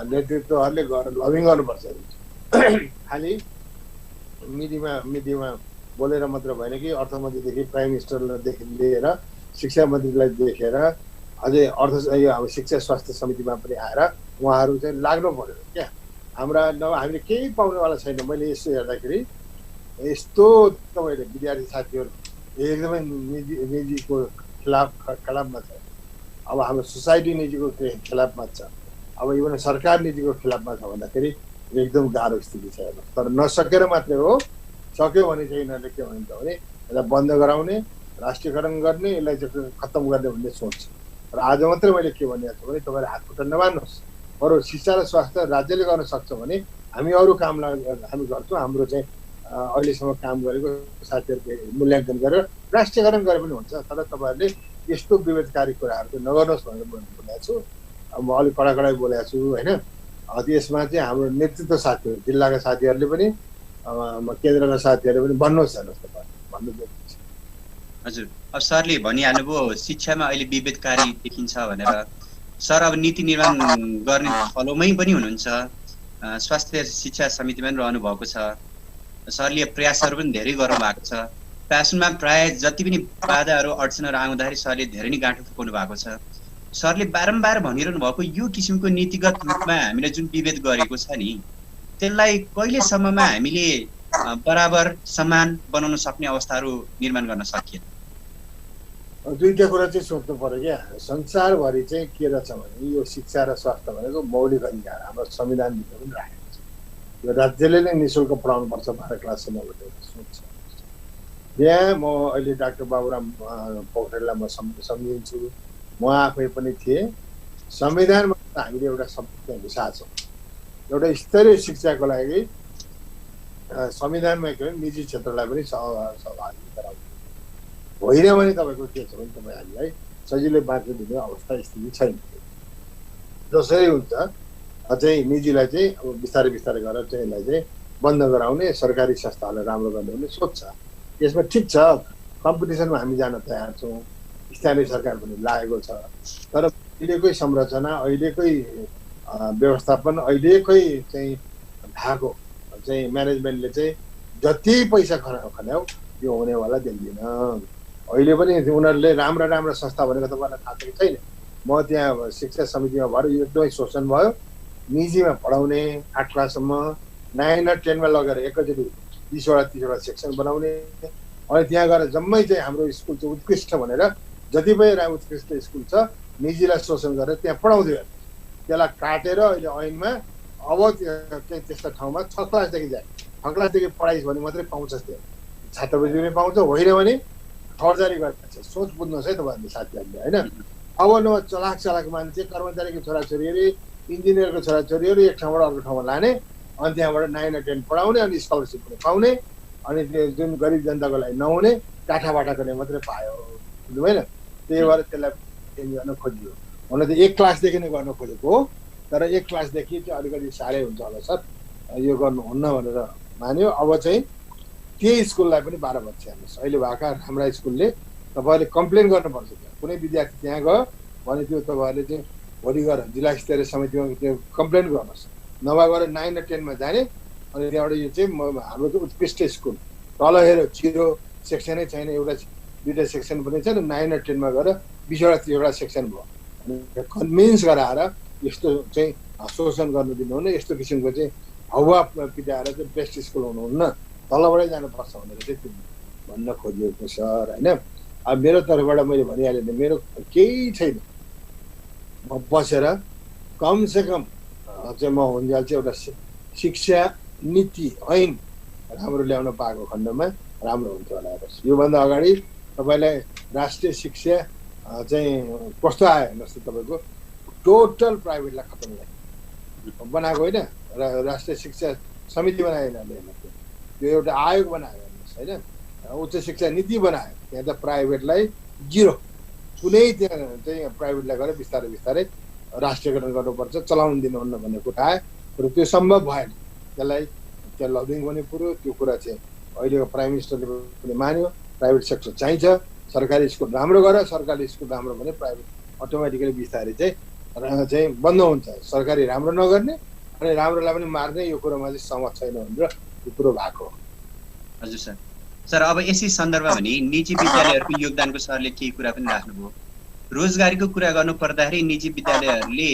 नेतृत्वहरूले गएर लबिङ गर्नुपर्छ। खालि मिडियामा बोलेर मात्र भएन कि अर्थमन्त्रीदेखि प्राइम मिनिस्टरदेखि लिएर शिक्षा मन्त्रीलाई देखेर अझै अब शिक्षा स्वास्थ्य समितिमा पनि आएर उहाँहरू चाहिँ लाग्नु पर्यो क्या। हामीले केही पाउनेवाला छैन। मैले यसो हेर्दाखेरि यस्तो तपाईँले विद्यार्थी साथीहरू एकदमै निजीको खिलाफमा छ। अब हाम्रो सोसाइटी निजीको खिलाफमा छ। अब इभन सरकार निजीको खिलाफमा छ भन्दाखेरि एकदम गाह्रो स्थिति छ हेर्नु। तर नसकेर मात्रै हो, सक्यो भने चाहिँ यिनीहरूले के भन्छ भने यसलाई बन्द गराउने, राष्ट्रियकरण गर्ने, यसलाई चाहिँ खत्तम गर्ने भन्ने सोच। र आज मात्रै मैले के भनिएको छु भने तपाईँले हात खुट्टा नमान्नुहोस्। बरु शिक्षा र स्वास्थ्य राज्यले गर्न सक्छ भने हामी अरू कामलाई हामी गर्छौँ। हाम्रो चाहिँ अहिलेसम्म काम गरेको साथीहरूको मूल्याङ्कन गरेर राष्ट्रियकरण गरे पनि हुन्छ। तर तपाईँहरूले यस्तो विभेदकारी कुराहरू चाहिँ नगर्नुहोस् भनेर बोलेको छु। अब म अलिक कडाकडाइ बोलेको छु होइन। त्यसमा चाहिँ हाम्रो नेतृत्व साथीहरू, जिल्लाका साथीहरूले पनि केन्द्रका साथीहरूले पनि भन्नुहोस् हेर्नुहोस् तपाईँ भन्नु जरुरी छ।
हजुर, अब सरले भनिहाल्नुभयो शिक्षामा अहिले विभेदकारी देखिन्छ भनेर। सर अब नीति निर्माण गर्ने फलोमै पनि हुनुहुन्छ, स्वास्थ्य शिक्षा समितिमा पनि रहनु भएको छ। सरले प्रयासहरू पनि धेरै गर्नु भएको छ। प्यासनमा प्राय जति पनि बाधाहरू अडचनहरू आउँदाखेरि सरले धेरै नै गाँठो फुकाउनु भएको छ। सरले बारम्बार भनिरहनु भएको यो किसिमको नीतिगत रूपमा हामीले जुन विभेद गरेको छ नि, त्यसलाई कहिलेसम्ममा हामीले बराबर समान बनाउन सक्ने अवस्थाहरू निर्माण गर्न सकिएन?
दुईटा कुरा चाहिँ सोच्नु पर्यो क्या। संसारभरि चाहिँ के रहेछ भने यो शिक्षा र स्वास्थ्य भनेको मौलिक अधिकार हाम्रो संविधानभित्र पनि राखेको छ। यो राज्यले नै निःशुल्क पढाउनुपर्छ 12 क्लाससम्म भनेर सोच छ। यहाँ म अहिले डाक्टर बाबुराम पोखरेललाई म सम्झिन्छु। म आफै पनि थिएँ। संविधानमा हामीले एउटा शब्द घुसाएको छौँ, एउटा स्तरीय शिक्षाको लागि संविधानमा के भने निजी क्षेत्रलाई पनि सहभागी गराउनु होइन भने तपाईँको के छ भने तपाईँ हामीलाई सजिलै बाँच्न दिने अवस्था स्थिति छैन। जसरी हुन्छ चाहिँ निजीलाई चाहिँ अब बिस्तारै बिस्तारै गरेर चाहिँ यसलाई चाहिँ बन्द गराउने, सरकारी संस्थाहरूलाई राम्रो गर्ने भन्ने सोच छ। यसमा ठिक छ, कम्पिटिसनमा हामी जान तयार छौँ, स्थानीय सरकार पनि लागेको छ। तर अहिलेकै संरचना, अहिलेकै व्यवस्थापन, अहिलेकै चाहिँ भएको चाहिँ म्यानेजमेन्टले चाहिँ जति पैसा खन्याउ यो हुनेवाला देख्दिन। अहिले पनि उनीहरूले राम्रा राम्रा संस्था भनेको तपाईँलाई थाहा छ कि छैन? म त्यहाँ शिक्षा समितिमा भएर एकदमै शोषण भयो। निजीमा पढाउने 8 क्लाससम्म 9 र 10मा लगेर एकैचोटि 20वटा 30वटा सेक्सन बनाउने। अनि त्यहाँ गएर जम्मै चाहिँ हाम्रो स्कुल चाहिँ उत्कृष्ट भनेर जति पनि उत्कृष्ट स्कुल छ निजीलाई शोषण गरेर त्यहाँ पढाउँथ्यो। त्यसलाई काटेर अहिले ऐनमा अब त्यहाँ त्यस्ता ठाउँमा 6 क्लासदेखि जाने थर्ड क्लासदेखि पढाइस् भने मात्रै पाउँछस् त्यो छात्रवृत्ति पनि पाउँछ होइन भने फौजदारी गर्छ सोच बुझ्नुहोस् है तपाईँहरूले साथीहरूले होइन अब न चलाक मान्छे कर्मचारीको छोराछोरीहरू इन्जिनियरको छोराछोरीहरू एक ठाउँबाट अर्को ठाउँमा लाने अनि त्यहाँबाट 9 र 10 पढाउने अनि स्कलरसिप पनि पाउने अनि त्यो जुन गरिब जनताको लागि नहुने काठाबाटा गर्ने मात्रै पायो बुझ्नु भएन त्यही भएर त्यसलाई चेन्ज गर्न खोजियो हुन त 1 क्लासदेखि नै गर्न खोजेको हो तर 1 क्लासदेखि चाहिँ अलिकति साह्रै हुन्छ होला सर यो गर्नुहुन्न भनेर मान्यो अब चाहिँ त्यही स्कुललाई पनि 12 वर्ष हेर्नुहोस् अहिले भएका हाम्रा स्कुलले तपाईँहरूले कम्प्लेन गर्नुपर्छ त्यहाँ कुनै विद्यार्थी त्यहाँ गयो भने त्यो तपाईँहरूले चाहिँ भोलि गएर जिल्ला स्तरीय समितिमा त्यो कम्प्लेन गर्नुहोस् नभए गएर 9 र 10 मा जाने अनि त्यहाँबाट यो चाहिँ हाम्रो चाहिँ उत्कृष्ट स्कुल तल हेऱ्यो 0 सेक्सनै छैन एउटा 2टा सेक्सन पनि छैन 9 र 10 मा गएर 20वटा 30वटा सेक्सन भयो अनि कन्भिन्स गराएर यस्तो चाहिँ शोषण गर्नु दिनुहुन्न यस्तो किसिमको चाहिँ हावा पिटाएर चाहिँ बेस्ट स्कुल हुनुहुन्न तलबाटै जानुपर्छ भनेर चाहिँ भन्न खोजिएको सर होइन अब मेरो तर्फबाट मैले भनिहालेँ नि मेरो केही छैन म बसेर कमसेकम चाहिँ म हुन्जेल चाहिँ एउटा शिक्षा नीति ऐन राम्रो ल्याउन पाएको खण्डमा राम्रो हुन्थ्यो होला हेर्नुहोस् योभन्दा अगाडि तपाईँलाई राष्ट्रिय शिक्षा चाहिँ कस्तो आयो हेर्नुहोस् त तपाईँको टोटल प्राइभेटलाई खतम गर्यो बनाएको होइन राष्ट्रिय शिक्षा समिति बनायो यिनीहरूले त्यो एउटा आयोग बनायो हेर्नुहोस् होइन उच्च शिक्षा नीति बनायो त्यहाँ त प्राइभेटलाई 0 कुनै त्यहाँ चाहिँ प्राइभेटलाई गएर बिस्तारै बिस्तारै राष्ट्रियकरण गर्नुपर्छ चलाउन दिनुहुन्न भन्ने कुरा आयो तर त्यो सम्भव भएन त्यसलाई त्यहाँ लबिङ पनि पुरो त्यो कुरा चाहिँ अहिलेको प्राइम मिनिस्टरले पनि मान्यो प्राइभेट सेक्टर चाहिन्छ सरकारी स्कुल राम्रो गर सरकारी स्कुल राम्रो भने प्राइभेट अटोमेटिकली बिस्तारै चाहिँ बन्द हुन्छ सरकारी राम्रो नगर्ने अनि राम्रोलाई पनि मार्ने यो कुरोमा चाहिँ सहमत छैन भनेर यो कुरो भएको हो
हजुर सर सर अब यसै सन्दर्भमा भने निजी विद्यालयहरूको योगदानको सरले केही कुरा पनि राख्नुभयो रोजगारीको कुरा गर्नु पर्दाखेरि निजी विद्यालयहरूले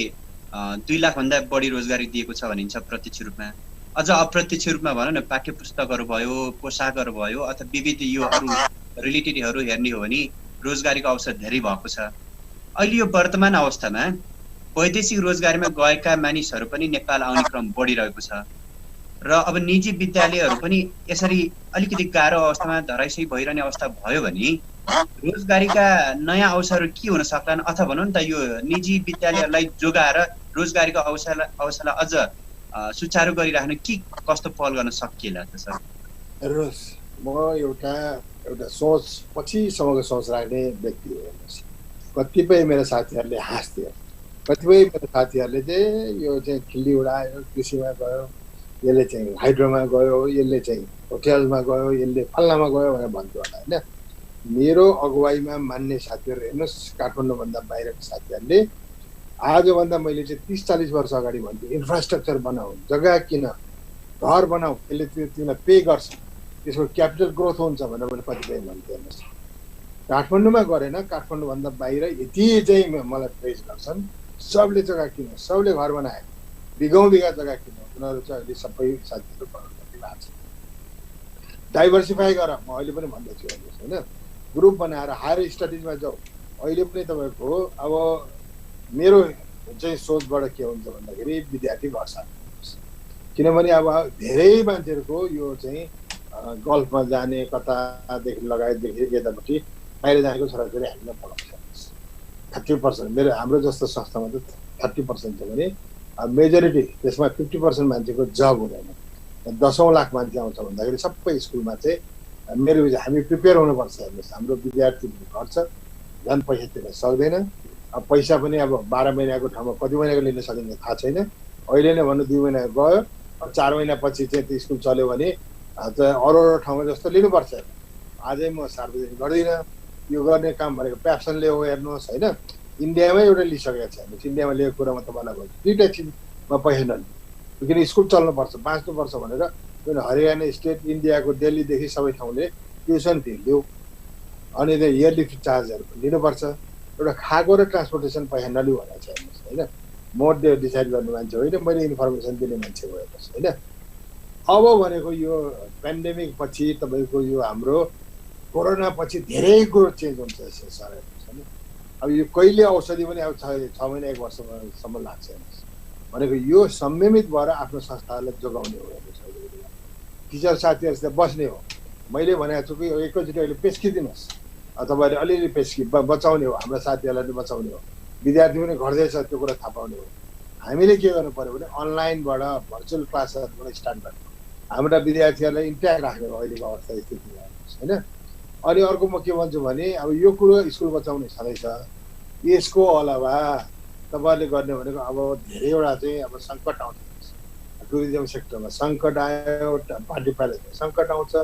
2 लाखभन्दा बढी रोजगारी दिएको छ भनिन्छ प्रत्यक्ष रूपमा अझ अप्रत्यक्ष रूपमा भनौँ न पाठ्य पुस्तकहरू भयो पोसाकहरू भयो अथवा विविध यो अरू रिलेटेडहरू हेर्ने हो भने रोजगारीको अवसर धेरै भएको छ अहिले यो वर्तमान अवस्थामा वैदेशिक रोजगारीमा गएका मानिसहरू पनि नेपाल आउने क्रम बढिरहेको छ र अब निजी विद्यालयहरू पनि यसरी अलिकति गाह्रो अवस्थामा धराइसही भइरहने अवस्था भयो भने रोजगारीका नयाँ अवसरहरू के हुन सक्लान् अथवा भनौँ न त यो निजी विद्यालयहरूलाई जोगाएर रोजगारीको अवसरलाई अझ सुचारू गरिराख्न के कस्तो पहल गर्न सकिएला त सर
हेर्नुहोस् म एउटा सोच पछिसम्मको सोच राख्ने व्यक्ति हो हेर्नुहोस् कतिपय मेरो साथीहरूले हाँस्थ्यो कतिपय मेरो साथीहरूले चाहिँ यो चाहिँ खिल्ली उडायो कृषिमा गयो यसले चाहिँ हाइड्रोमा गयो यसले चाहिँ होटेलमा गयो यसले फल्नामा गयो भनेर भन्थ्यो होला होइन मेरो अगुवाईमा मान्ने साथीहरू हेर्नुहोस् काठमाडौँभन्दा बाहिरको साथीहरूले आजभन्दा मैले चाहिँ 30-40 वर्ष अगाडि भन्थेँ इन्फ्रास्ट्रक्चर बनाऊ जग्गा किन घर बनाऊ यसले तिमीलाई पे गर्छ त्यसको क्यापिटल ग्रोथ हुन्छ भनेर मैले कतिपय भन्थेँ हेर्नुहोस् काठमाडौँमा गरेन काठमाडौँभन्दा बाहिर यति चाहिँ मलाई प्रेज गर्छन् सबले जग्गा किन सबले घर बनाए बिघौँ बिघा जग्गा किन उनीहरू चाहिँ अहिले सबै साथीहरू बनाउनु भएको छ डाइभर्सिफाई गर म अहिले पनि भन्दैछु हेर्नुहोस् होइन ग्रुप बनाएर हायर स्टडिजमा जाऊ अहिले पनि तपाईँको अब मेरो चाहिँ सोचबाट के हुन्छ भन्दाखेरि विद्यार्थी घर सार्नुहोस् किनभने अब धेरै मान्छेहरूको यो चाहिँ गल्फमा जाने कतादेखि लगायतदेखि यतापट्टि बाहिर जानेको छोराछोरी हामीलाई पढाउँछ 30% मेरो हाम्रो जस्तो संस्थामा त 30% छ भने मेजोरिटी त्यसमा 50% मान्छेको जब हुँदैन 10 लाख मान्छे आउँछ भन्दाखेरि सबै स्कुलमा चाहिँ मेरो हामी प्रिपेयर हुनुपर्छ हेर्नुहोस् हाम्रो विद्यार्थी घर छ झन् पैसा तिर्न सक्दैन अब पैसा पनि अब 12 महिनाको ठाउँमा कति महिनाको लिन सकिन्छ थाहा छैन अहिले नै भन्नु 2 महिना गयो अब 4 महिनापछि चाहिँ त्यो स्कुल चल्यो भने अरू ठाउँमा जस्तो लिनुपर्छ आजै म सार्वजनिक गर्दिनँ यो गर्ने काम भनेको प्यासनले हो हेर्नुहोस् होइन इन्डियामै एउटा लिइसकेको छ हेर्नुहोस् इन्डियामा लिएको कुरामा तपाईँलाई भन्छु 2टा चिजमा पैसा नलिनु किन स्कुल चल्नुपर्छ बाँच्नुपर्छ भनेर किन हरियाणा स्टेट इन्डियाको दिल्लीदेखि सबै ठाउँले ट्युसन फी लिऊ अनि त्यो इयरली चार्जहरू लिनुपर्छ एउटा खाएको र ट्रान्सपोर्टेसन पैसा नलिऊ भनेर छ हेर्नुहोस् होइन म डिसाइड गर्ने मान्छे होइन मैले इन्फर्मेसन दिने मान्छे हो हेर्नुहोस् होइन अब भनेको यो पेन्डेमिक पछि तपाईँको यो हाम्रो कोरोना पछि धेरै कुरो चेन्ज हुन्छ सर हेर्नुहोस् होइन अब यो कहिले औषधि पनि अब 6 महिना 1 वर्षसम्म लाग्छ हेर्नुहोस् भनेको यो संयमित भएर आफ्नो संस्थाहरूलाई जोगाउने हो हेर्नुहोस् टिचर साथीहरूसित बस्ने हो। मैले भनेको छु कि एकैचोटि अहिले पेस्किदिनुहोस्, तपाईँहरूले अलिअलि बचाउने हो, हाम्रा साथीहरूलाई पनि बचाउने हो, विद्यार्थी पनि घट्दैछ त्यो कुरा थाहा पाउने हो। हामीले के गर्नु पर्यो भने अनलाइनबाट भर्चुअल क्लासहरूबाट स्टार्ट गर्ने, हाम्रा विद्यार्थीहरूलाई इन्ट्याक्ट राख्ने हो अहिलेको अवस्था स्थितिमा होइन। अनि अर्को म के भन्छु भने अब यो कुरो स्कुल बचाउने छँदैछ, यसको अलावा तपाईँहरूले गर्ने भनेको अब धेरैवटा चाहिँ अब सङ्कट आउँछ। टुरिज्म सेक्टरमा सङ्कट आयो, पार्टी प्यालेसमा सङ्कट आउँछ,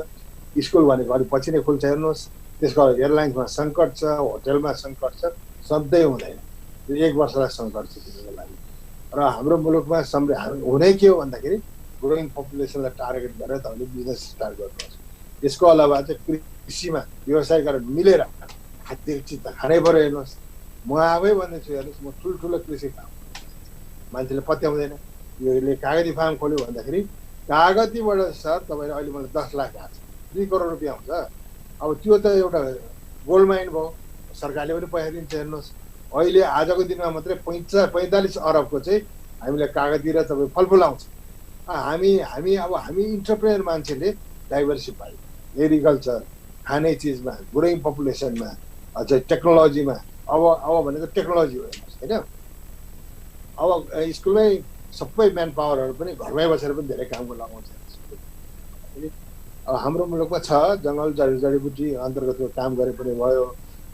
स्कुल भनेको अलिक पछि नै खुल्छ हेर्नुहोस्, त्यसको एयरलाइन्समा सङ्कट छ, होटेलमा सङ्कट छ, सधैँ हुँदैन। यो 1 वर्षलाई सङ्कट छ त्यसको लागि। र हाम्रो मुलुकमा हुने के हो भन्दाखेरि ग्रोइङ पपुलेसनलाई टार्गेट गरेर तपाईँले बिजनेस स्टार्ट गर्नुहोस्। यसको अलावा चाहिँ कृषिमा व्यवसाय गरेर मिलेर खाद्य चिज त खानै पऱ्यो। हेर्नुहोस्, म आफै भन्दैछु, हेर्नुहोस् म ठुल्ठुलो कृषि फार्म, मान्छेले पत्याउँदैन। योले कागती फार्म खोल्यो भन्दाखेरि कागतीबाट सर तपाईँले अहिले मलाई 10 लाख आएको छ, 2 करोड रुपियाँ हुन्छ। अब त्यो त एउटा गोल्ड माइन भयो, सरकारले पनि पैसा दिन्छ। हेर्नुहोस् अहिले आजको दिनमा मात्रै 45 अरबको चाहिँ हामीले कागती र तपाईँ फलफुल आउँछ। हामी इन्टरप्रेनर मान्छेले डाइभर्सिफाई एग्रिकल्चर, खाने चिजमा, ग्रोइङ पपुलेसनमा, अझ टेक्नोलोजीमा, अब भनेको टेक्नोलोजी हो हेर्नुहोस् होइन। अब स्कुलमै सबै म्यान पावरहरू पनि घरमै बसेर पनि धेरै कामको लगाउँछ। अब हाम्रो मुलुकमा छ जङ्गल जडीबुटी अन्तर्गतको काम गरे पनि भयो।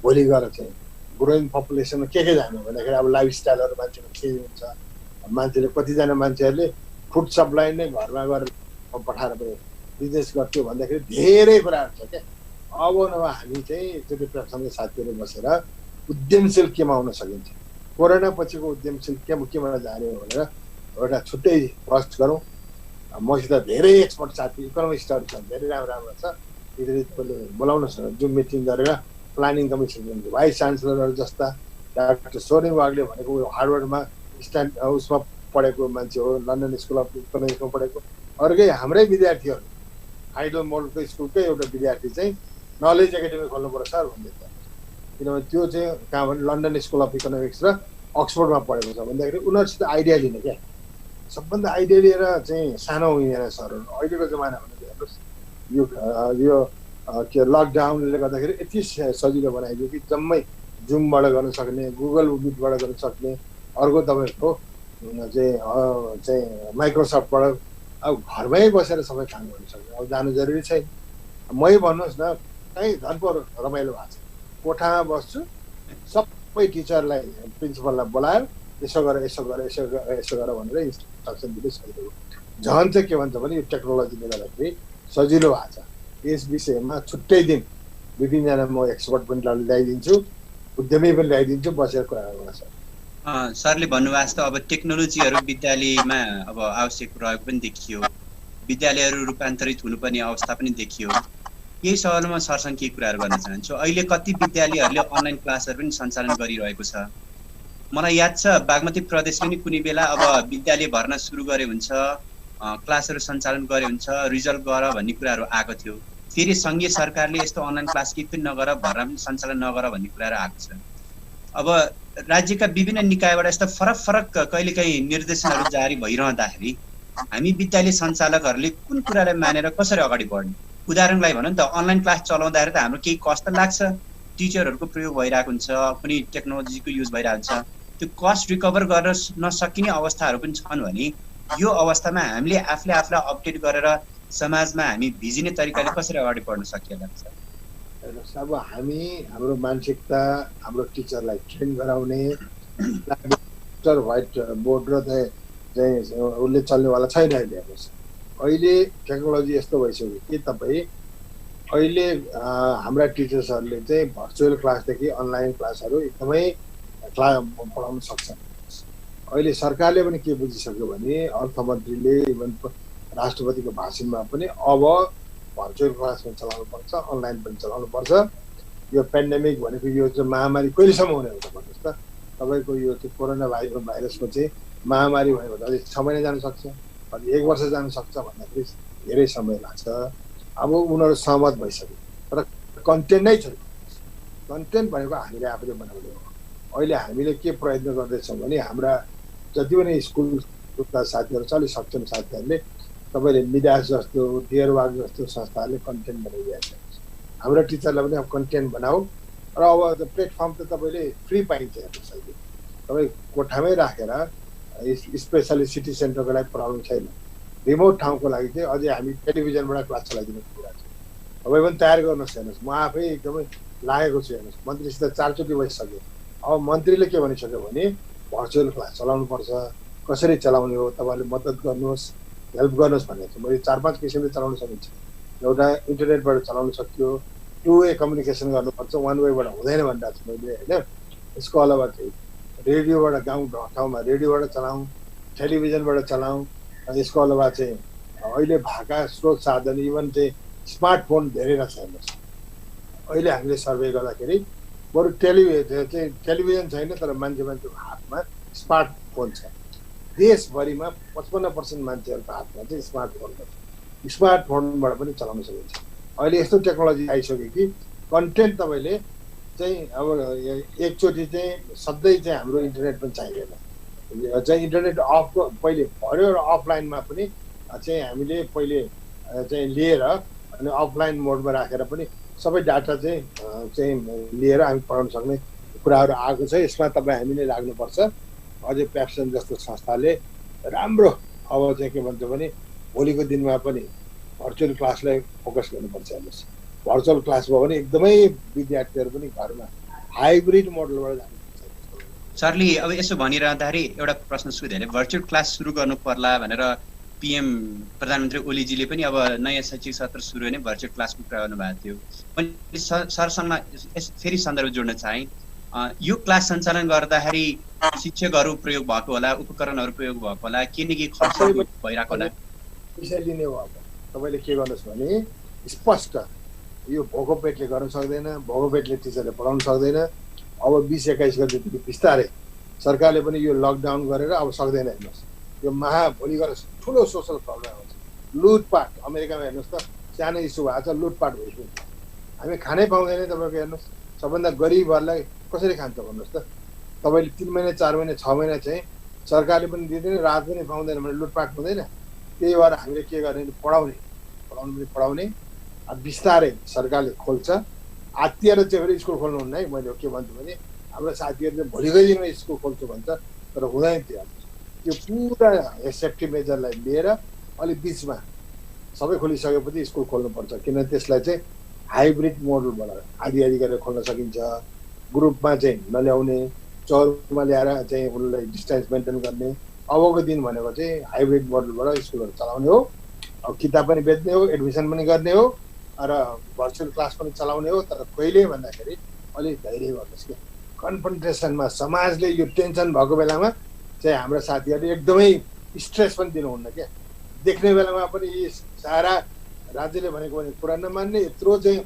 भोलि गएर चाहिँ ग्रोइङ पपुलेसनमा के जानु भन्दाखेरि अब लाइफस्टाइलहरू मान्छेको चेन्ज हुन्छ। मान्छेले कतिजना मान्छेहरूले फुड सप्लाई नै घरमा गरेर पठाएर पनि बिजनेस गर्थ्यो भन्दाखेरि धेरै कुराहरू छ क्या। अब नभए हामी चाहिँ एकचोटि सँगै साथीहरू बसेर उद्यमशील केमा आउन सकिन्छ, कोरोना पछिको उद्यमशील केमा जाने हो भनेर एउटा छुट्टै बस्ट गरौँ। मसित धेरै एक्सपर्ट साथी इकोनोमिस्टहरू छन्, धेरै राम्रो छ। तिनीहरूले बोलाउनुहोस् न, जुम मिटिङ गरेर प्लानिङ कमिसन भाइस चान्सलरहरू जस्ता डाक्टर सोनी वागले भनेको हार्वर्डमा उसमा पढेको मान्छे हो, लन्डन स्कुल अफ इकोनोमिक्समा पढेको। अर्कै हाम्रै विद्यार्थीहरू आइडल मोडलको स्कुलकै एउटा विद्यार्थी चाहिँ नलेज एकाडेमी खोल्नु पर्छ सर भन्दै छ। किनभने त्यो चाहिँ कहाँ भने लन्डन स्कुल अफ इकोनोमिक्स र अक्सफोर्डमा पढेको छ भन्दाखेरि उनीहरूसित आइडिया लिने क्या। सबभन्दा आइडिया लिएर चाहिँ सानो हुँदैन सरहरू। अहिलेको जमाना भने हेर्नुहोस् यो के लकडाउनले गर्दाखेरि यति सजिलो बनाइदियो कि जम्मै जुमबाट गर्न सक्ने, गुगल मिटबाट गर्न सक्ने, अर्को तपाईँको चाहिँ माइक्रोसफ्टबाट अब घरमै बसेर सबै काम गर्न सक्ने। अब जानु जरुरी छैन। मै भन्नुहोस् न, कहीँ झन् पो रमाइलो भएको छ। कोठामा बस्छु, सबै टिचरलाई प्रिन्सिपललाई बोलाएर यसो गर भनेर इन्स्ट्रक्सन दिँदै सजिलो। झन् चाहिँ के भन्छ भने यो टेक्नोलोजीले गर्दाखेरि सजिलो भएको छ। यस विषयमा छुट्टै दिन 2-3 म एक्सपर्ट पनि ल्याइदिन्छु, उद्यमी पनि ल्याइदिन्छु, बसेर कुरा गर्न सक्छ।
सरले भन्नुभएको जस्तो अब टेक्नोलोजीहरू विद्यालयमा अब आवश्यक प्रयोग पनि देखियो, विद्यालयहरू रूपान्तरित हुनुपर्ने अवस्था पनि देखियो। यही सवालमा सरसँग केही कुराहरू गर्न चाहन्छु। अहिले कति विद्यालयहरूले अनलाइन क्लासहरू पनि सञ्चालन गरिरहेको छ। मलाई याद छ बागमती प्रदेशले पनि कुनै बेला अब विद्यालय भर्ना सुरु गरे हुन्छ, क्लासहरू सञ्चालन गरे हुन्छ, रिजल्ट गर भन्ने कुराहरू आएको थियो। फेरि सङ्घीय सरकारले यस्तो अनलाइन क्लास केही पनि नगर, भर्ना पनि सञ्चालन नगर भन्ने कुराहरू आएको छ। अब राज्यका विभिन्न निकायबाट यस्तो फरक कहिलेकाहीँ निर्देशनहरू जारी भइरहँदाखेरि हामी विद्यालय सञ्चालकहरूले कुन कुरालाई मानेर कसरी अगाडि बढ्ने? उदाहरणलाई भनौँ त, अनलाइन क्लास चलाउँदाखेरि त हाम्रो केही कस्ट त लाग्छ, टिचरहरूको प्रयोग भइरहेको हुन्छ, कुनै टेक्नोलोजीको युज भइरहेको हुन्छ। त्यो कस्ट रिकभर गर्न नसकिने अवस्थाहरू पनि छन् भने यो अवस्थामा हामीले आफूलाई अपडेट गरेर समाजमा हामी भिजिने तरिकाले कसरी अगाडि बढ्न सकिएला छ?
हेर्नुहोस्, अब हाम्रो मानसिकता, हाम्रो टिचरलाई ट्रेन गराउने व्हाइट बोर्ड र चाहिँ उसले चल्नेवाला छैन। अहिले हेर्नुहोस्, अहिले टेक्नोलोजी यस्तो भइसक्यो कि तपाईँ अहिले हाम्रा टिचर्सहरूले चाहिँ भर्चुअल क्लासदेखि अनलाइन क्लासहरू एकदमै पढाउन सक्छ। अहिले सरकारले पनि के बुझिसक्यो भने अर्थमन्त्रीले इभन राष्ट्रपतिको भाषणमा पनि अब भर्चुअल क्लास पनि चलाउनुपर्छ, अनलाइन पनि चलाउनुपर्छ। यो पेन्डेमिक भनेको यो चाहिँ महामारी कहिलेसम्म हुने हुन्छ भन्नुहोस् त? तपाईँको यो चाहिँ कोरोना भाइरसको चाहिँ महामारी भयो भने अझै 6 महिना जान सक्छ, अलि 1 वर्ष जान सक्छ भन्दाखेरि धेरै समय लाग्छ। अब उनीहरू सहमत भइसक्यो, तर कन्टेन्ट नै छैन। कन्टेन्ट भनेको हामीले आफूले बनाउने हो। अहिले हामीले के प्रयत्न गर्दैछौँ भने हाम्रा जति पनि स्कुलका साथीहरू छ, अलिक सक्षम साथीहरूले तपाईँले मिडास जस्तो डियरवाक जस्तो संस्थाहरूले कन्टेन्ट बनाइरहेको छ। हाम्रो टिचरलाई पनि अब कन्टेन्ट बनाऊ र अब प्लेटफर्म त तपाईँले फ्री पाइन्छ हेर्नुहोस् अहिले। तपाईँ कोठामै राखेर स्पेसली सिटी सेन्टरको लागि प्रब्लम छैन। रिमोट ठाउँको लागि चाहिँ अझै हामी टेलिभिजनबाट क्लास चलाइदिने कुरा छ। तपाईँ पनि तयार गर्नुहोस् हेर्नुहोस्। म आफै एकदमै लागेको छु हेर्नुहोस्। मन्त्रीसित 4 चोटि बसिसकेँ। अब मन्त्रीले के भनिसक्यो भने भर्चुअल क्लास चलाउनुपर्छ, कसरी चलाउने हो तपाईँहरूले मद्दत गर्नुहोस्, हेल्प गर्नुहोस् भनेको छु। मैले 4-5 किसिमले चलाउन सकिन्छ। एउटा इन्टरनेटबाट चलाउन सकियो, 2 वे कम्युनिकेसन गर्नुपर्छ, 1 वेबाट हुँदैन भनिरहेको छु मैले होइन। यसको अलावा चाहिँ रेडियोबाट गाउँ ठाउँमा रेडियोबाट चलाउँ, टेलिभिजनबाट चलाउँ। यसको अलावा चाहिँ अहिले भएका स्रोत साधन इभन चाहिँ स्मार्टफोन धेरै रहेछ हेर्नुहोस्। अहिले हामीले सर्वे गर्दाखेरि बरु टेलिभिजन छैन तर मान्छेको हातमा स्मार्टफोन छ। देशभरिमा 55% मान्छेहरूको हातमा चाहिँ स्मार्टफोन छ। स्मार्टफोनबाट पनि चलाउन सकिन्छ। अहिले यस्तो टेक्नोलोजी आइसक्यो कि कन्टेन्ट तपाईँले चाहिँ अब एकचोटि चाहिँ सधैँ चाहिँ हाम्रो इन्टरनेट पनि चाहिँदैन। चाहिँ इन्टरनेट पहिले भर्यो र अफलाइनमा पनि चाहिँ हामीले पहिले चाहिँ लिएर अनि अफलाइन मोडमा राखेर पनि सबै डाटा चाहिँ लिएर हामी पढाउन सक्ने कुराहरू आएको छ। यसमा तपाईँ हामीले लाग्नुपर्छ। अझै प्याप्सन जस्तो संस्थाले राम्रो अब चाहिँ के भन्छ भने भोलिको दिनमा पनि भर्चुअल क्लासलाई फोकस गर्नुपर्छ हेर्नुहोस्। भर्चुअल क्लास भयो भने एकदमै विद्यार्थीहरू पनि घरमा हाइब्रिड मोडलबाट जानुपर्छ।
सरले अब यसो भनिरहँदाखेरि एउटा प्रश्न सोधेर भर्चुअल क्लास सुरु गर्नु पर्ला भनेर पीएम प्रधानमन्त्री ओलीजीले पनि अब नयाँ शैक्षिक सत्र सुरु हुने भर्चुअल क्लासको कुरा गर्नुभएको थियो। मैले सरसँग फेरि सन्दर्भ जोड्न चाहेँ। यो क्लास सञ्चालन गर्दाखेरि शिक्षकहरू प्रयोग भएको होला, उपकरणहरू प्रयोग भएको होला, के न के खर्च भइरहेको होला।
विषय लिने हो अब तपाईँले के गर्नुहोस् भने स्पष्ट यो भोको पेटले गर्न सक्दैन, भोको पेटले टिचरले पढाउन सक्दैन। अब 20-21 गतेदेखि बिस्तारै सरकारले पनि यो लकडाउन गरेर अब सक्दैन हेर्नुहोस्। यो भोलि गएर ठुलो सोसल प्रब्लम हुन्छ। लुटपाट अमेरिकामा हेर्नुहोस् त सानो इस्यु भएको छ, लुटपाट भइसक्यो। हामी खानै पाउँदैन तपाईँको हेर्नुहोस्। सबभन्दा गरिबहरूलाई कसरी खान्छ भन्नुहोस् त। तपाईँले 3 महिना 4 महिना 6 महिना चाहिँ सरकारले पनि दिँदैन, राहत पनि पाउँदैन भने लुटपाट हुँदैन। त्यही भएर हामीले के गर्ने पढाउने अब बिस्तारै सरकारले खोल्छ। आत्तिएर चाहिँ फेरि स्कुल खोल्नुहुन्न है। मैले के भन्छु भने हाम्रो साथीहरूले भोलिकै दिनमा स्कुल खोल्छु भन्छ तर हुँदैन। त्यो पुरा सेफ्टी मेजरलाई लिएर अलिक बिचमा सबै खोलिसकेपछि स्कुल खोल्नुपर्छ। किनभने त्यसलाई चाहिँ हाइब्रिड मोडलबाट आदि गरेर खोल्न सकिन्छ। ग्रुपमा चाहिँ नल्याउने, चौरमा ल्याएर चाहिँ उनलाई डिस्टेन्स मेन्टेन गर्ने। अबको दिन भनेको चाहिँ हाइब्रिड मोडलबाट स्कुलहरू चलाउने हो। अब किताब पनि बेच्ने हो, एडमिसन पनि गर्ने हो र भर्चुअल क्लास पनि चलाउने हो। तर कहिले भन्दाखेरि अलिक धैर्य गर्नुहोस् कि कन्फ्रन्टेसनमा समाजले यो टेन्सन भएको बेलामा चाहिँ हाम्रा साथीहरूले एकदमै स्ट्रेस पनि दिनुहुन्न क्या। देख्ने बेलामा पनि यी सारा राज्यले भनेको भने कुरा नमान्ने, यत्रो चाहिँ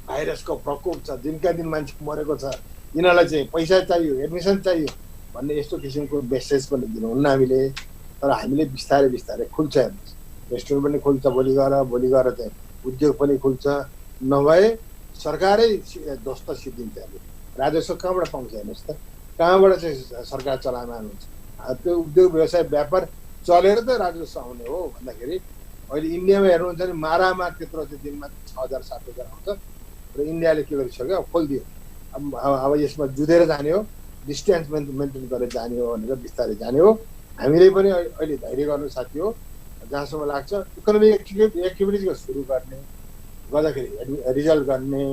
भाइरसको प्रकोप छ, दिनका दिन मान्छे मरेको छ, यिनीहरूलाई चाहिँ पैसा चाहियो, एडमिसन चाहियो भन्ने यस्तो किसिमको मेसेज पनि दिनुहुन्न हामीले। तर हामीले बिस्तारै बिस्तारै खुल्छ हेर्नुहोस्। रेस्टुरेन्ट पनि खुल्छ भोलि गएर चाहिँ उद्योग पनि खुल्छ। नभए सरकारै ध्वस्त सिद्धिन्छ। राजस्व कहाँबाट पाउँछ हेर्नुहोस् त। कहाँबाट चाहिँ सरकार चलानमा हुन्छ। त्यो उद्योग व्यवसाय व्यापार चलेर त राजस्व आउने हो भन्दाखेरि अहिले इन्डियामा हेर्नुहुन्छ भने मारामा त्यत्रो चाहिँ दिनमा 6,000-7,000 आउँछ र इन्डियाले के गरिसक्यो अब खोलिदियो। अब यसमा जुधेर जाने हो, डिस्टेन्स मेन्टेन गरेर जाने हो भनेर बिस्तारै जाने हो। हामीले पनि अहिले धैर्य गर्नु साथी हो। जहाँसम्म लाग्छ इकोनोमिक एक्टिभिटिजको सुरु गर्दाखेरि रिजल्ट गर्ने,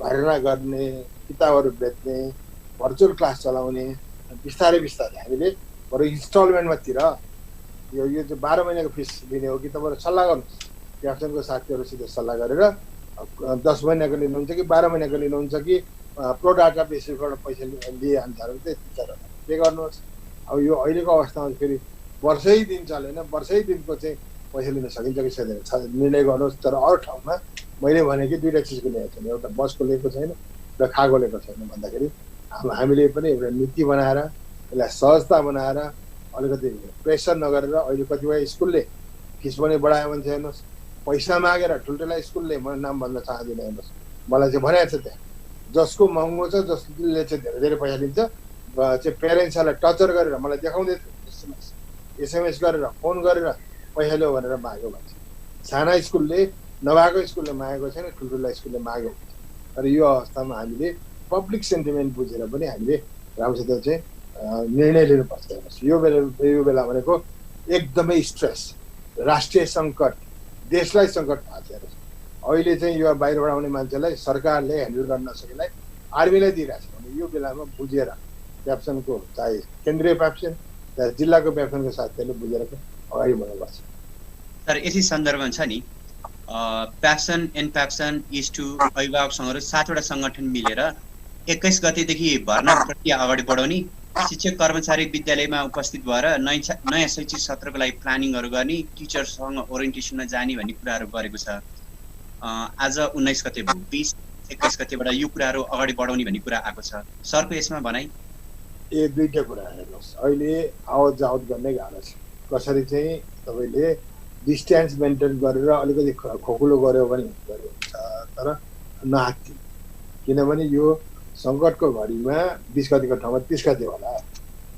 भर्ना गर्ने, किताबहरू बेच्ने, भर्चुअल क्लास चलाउने बिस्तारै हामीले बरु इन्स्टलमेन्टमा तिर यो चाहिँ 12 महिनाको फिस लिने हो कि तपाईँहरू सल्लाह गर्नुहोस्। प्याप्सनको साथीहरूसित सल्लाह गरेर 10 महिनाको लिनुहुन्छ कि 12 महिनाको लिनुहुन्छ कि प्रो डाटा बेसिसबाट पैसा लिए अनुसार चाहिँ टिचरहरू पे गर्नुहोस्। अब यो अहिलेको अवस्थामा फेरि वर्षै दिन चलेन, वर्षै दिनको चाहिँ पैसा लिन सकिन्छ कि सक्दैन निर्णय गर्नुहोस्। तर अरू ठाउँमा मैले भने कि 2टा चिजको लिएको छैन, एउटा बसको लिएको छैन र खाएको लिएको छैन भन्दाखेरि हामीले पनि एउटा नीति बनाएर यसलाई सहजता बनाएर अलिकति प्रेसर नगरेर अहिले कतिपय स्कुलले फिस पनि बढायो भने चाहिँ हेर्नुहोस् पैसा मागेर ठुल्ठुला स्कुलले म नाम भन्न चाहदिनँ हेर्नुहोस् मलाई चाहिँ भनेको छ त्यहाँ जसको महँगो छ जसले चाहिँ धेरै धेरै पैसा लिन्छ चाहिँ पेरेन्ट्सहरूलाई टर्चर गरेर मलाई देखाउँदै थियो एसएमएस गरेर फोन गरेर पहिलो भनेर माग्यो भन्छ। साना स्कुलले नभएको स्कुलले मागेको छैन, ठुल्ठुला स्कुलले माग्यो भन्छ। तर यो अवस्थामा हामीले पब्लिक सेन्टिमेन्ट बुझेर पनि हामीले राम्रोसित चाहिँ निर्णय लिनुपर्छ। यो बेला भनेको एकदमै स्ट्रेस, राष्ट्रिय सङ्कट, देशलाई सङ्कट भएको छ। अहिले चाहिँ यो बाहिरबाट आउने मान्छेलाई सरकारले ह्यान्डल गर्न नसकेलाई आर्मीलाई दिइरहेको छ भने यो बेलामा बुझेर प्याप्सनको चाहे केन्द्रीय प्याप्सन चाहे जिल्लाको प्याप्सनको साथीहरूले बुझेर अगाडि बढ्नुपर्छ।
सर यति सन्दर्भमा छ नि प्याप्सन एन्ड प्याप्सन इज टु अभिभावकसँगहरू 7वटा सङ्गठन मिलेर 21 गतेदेखि भर्ना प्रक्रिया अगाडि बढाउने, शिक्षक कर्मचारी विद्यालयमा उपस्थित भएर नयाँ शैक्षिक सत्रको लागि प्लानिङहरू गर्ने, टिचर्ससँग ओरिएन्टेसनमा जाने भन्ने कुराहरू गरेको छ। आज 19 गते भयो, 20-21 गतेबाट यो कुराहरू अगाडि बढाउने भन्ने कुरा आएको छ। सरको यसमा भनाइ?
दुईटा कुरा हेर्नुहोस्, अहिले आवत जावत गर्ने गाह्रो छ। कसरी चाहिँ तपाईँले डिस्टेन्स मेन्टेन गरेर अलिकति खोकुलो गऱ्यो भने हुन्छ, तर नहात्ति। किनभने यो सङ्कटको घडीमा 20 गतिको ठाउँमा 30 गते होला,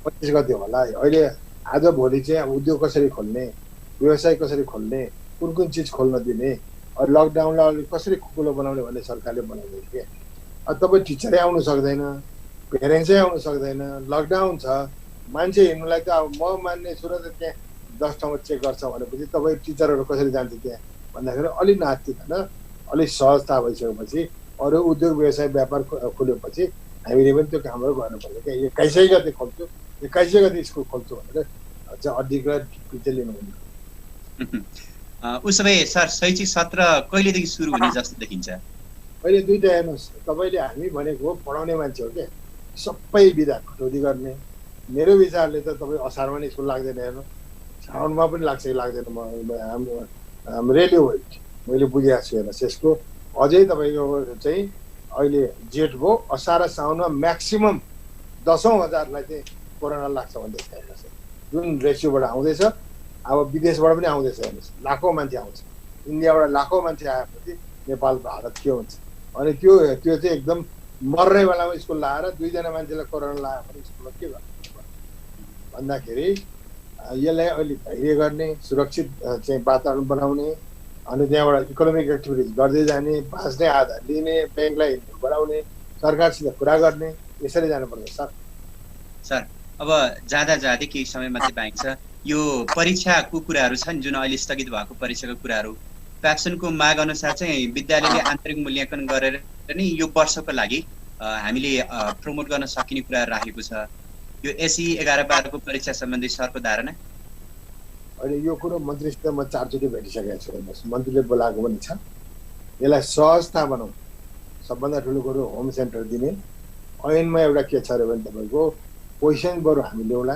25 गते होला। अहिले आज भोलि चाहिँ अब उद्योग कसरी खोल्ने, व्यवसाय कसरी खोल्ने, कुन कुन चिज खोल्न दिने, लकडाउनलाई अलिक कसरी खुकुलो बनाउने भन्ने सरकारले बनाउँदैन के। अब तपाईँ टिचरै आउनु सक्दैन, पेरेन्ट्सै आउनु सक्दैन, लकडाउन छ, मान्छे हिँड्नुलाई त अब म मान्ने छु र त त्यहाँ 10 ठाउँमा चेक गर्छ भनेपछि तपाईँ टिचरहरू कसरी जान्छ त्यहाँ भन्दाखेरि अलिक नाच्चिकन अलिक सहजता भइसकेपछि अरू उद्योग व्यवसाय व्यापार खुलेपछि हामीले पनि त्यो कामहरू गर्नुपर्छ क्या। 21 गते खोल्छु, 21 गते स्कुल खोल्छु भनेर चाहिँ अधिकृत चाहिँ लिनुहुने।
उसो भए सर शैक्षिक सत्र कहिलेदेखि सुरु हुने जस्तो देखिन्छ?
अहिले दुईटा हेर्नुहोस्, तपाईँले हामी भनेको पढाउने मान्छे हो क्या, सबै विधा कटौती गर्ने। मेरो विचारले त तपाईँ असारमा नै स्कुल लाग्दैन, हेर्नु साउनमा पनि लाग्छ कि लाग्दैन। हाम्रो रेडियो वेट मैले बुझेको छु हेर्नुहोस्, यसको अझै तपाईँको चाहिँ अहिले जेठ भयो, असार र साउनमा म्याक्सिमम 10,000लाई चाहिँ कोरोना लाग्छ भन्दैछ हेर्नुहोस्। जुन रेसियोबाट आउँदैछ, अब विदेशबाट पनि आउँदैछ हेर्नुहोस्, लाखौँ मान्छे आउँछ। इन्डियाबाट लाखौँ मान्छे आएपछि नेपाल भारत के हुन्छ? अनि त्यो चाहिँ एकदम मर्ने बेलामा स्कुल लगाएर 2जना मान्छेलाई कोरोना लाग्यो भने स्कुलमा के गर्नु भन्दाखेरि यसलाई अलिक धैर्य गर्ने, सुरक्षित चाहिँ वातावरण बनाउने, अनि त्यहाँबाट इकोनोमिक एक्टिभिटिज गर्दै जाने, बाँच्ने आधार लिने, ब्याङ्कलाई बढाउने, सरकारसित कुरा गर्ने, यसरी जानुपर्छ सर।
सर अब जाँदा जाँदै केही समय मात्रै बाँकी छ। यो परीक्षाको कुराहरू छन् जुन अहिले स्थगित भएको परीक्षाको कुराहरू, प्याप्सनको माग अनुसार चाहिँ विद्यालयले आन्तरिक मूल्याङ्कन गरेर नि यो वर्षको लागि हामीले प्रमोट गर्न सकिने कुरा राखेको छ। यो एसई 11-12 को परीक्षा सम्बन्धी सरको धारणा?
अहिले यो कुरो मन्त्रीसित म 4 चोटि भेटिसकेको छु हेर्नुहोस्, मन्त्रीले बोलाएको पनि छ। यसलाई सहजता बनाउँ, सबभन्दा ठुलो कुरो होम सेन्टर दिने। ऐनमा एउटा के छ अरे भने तपाईँको पोजिसन बरु हामी ल्याउला,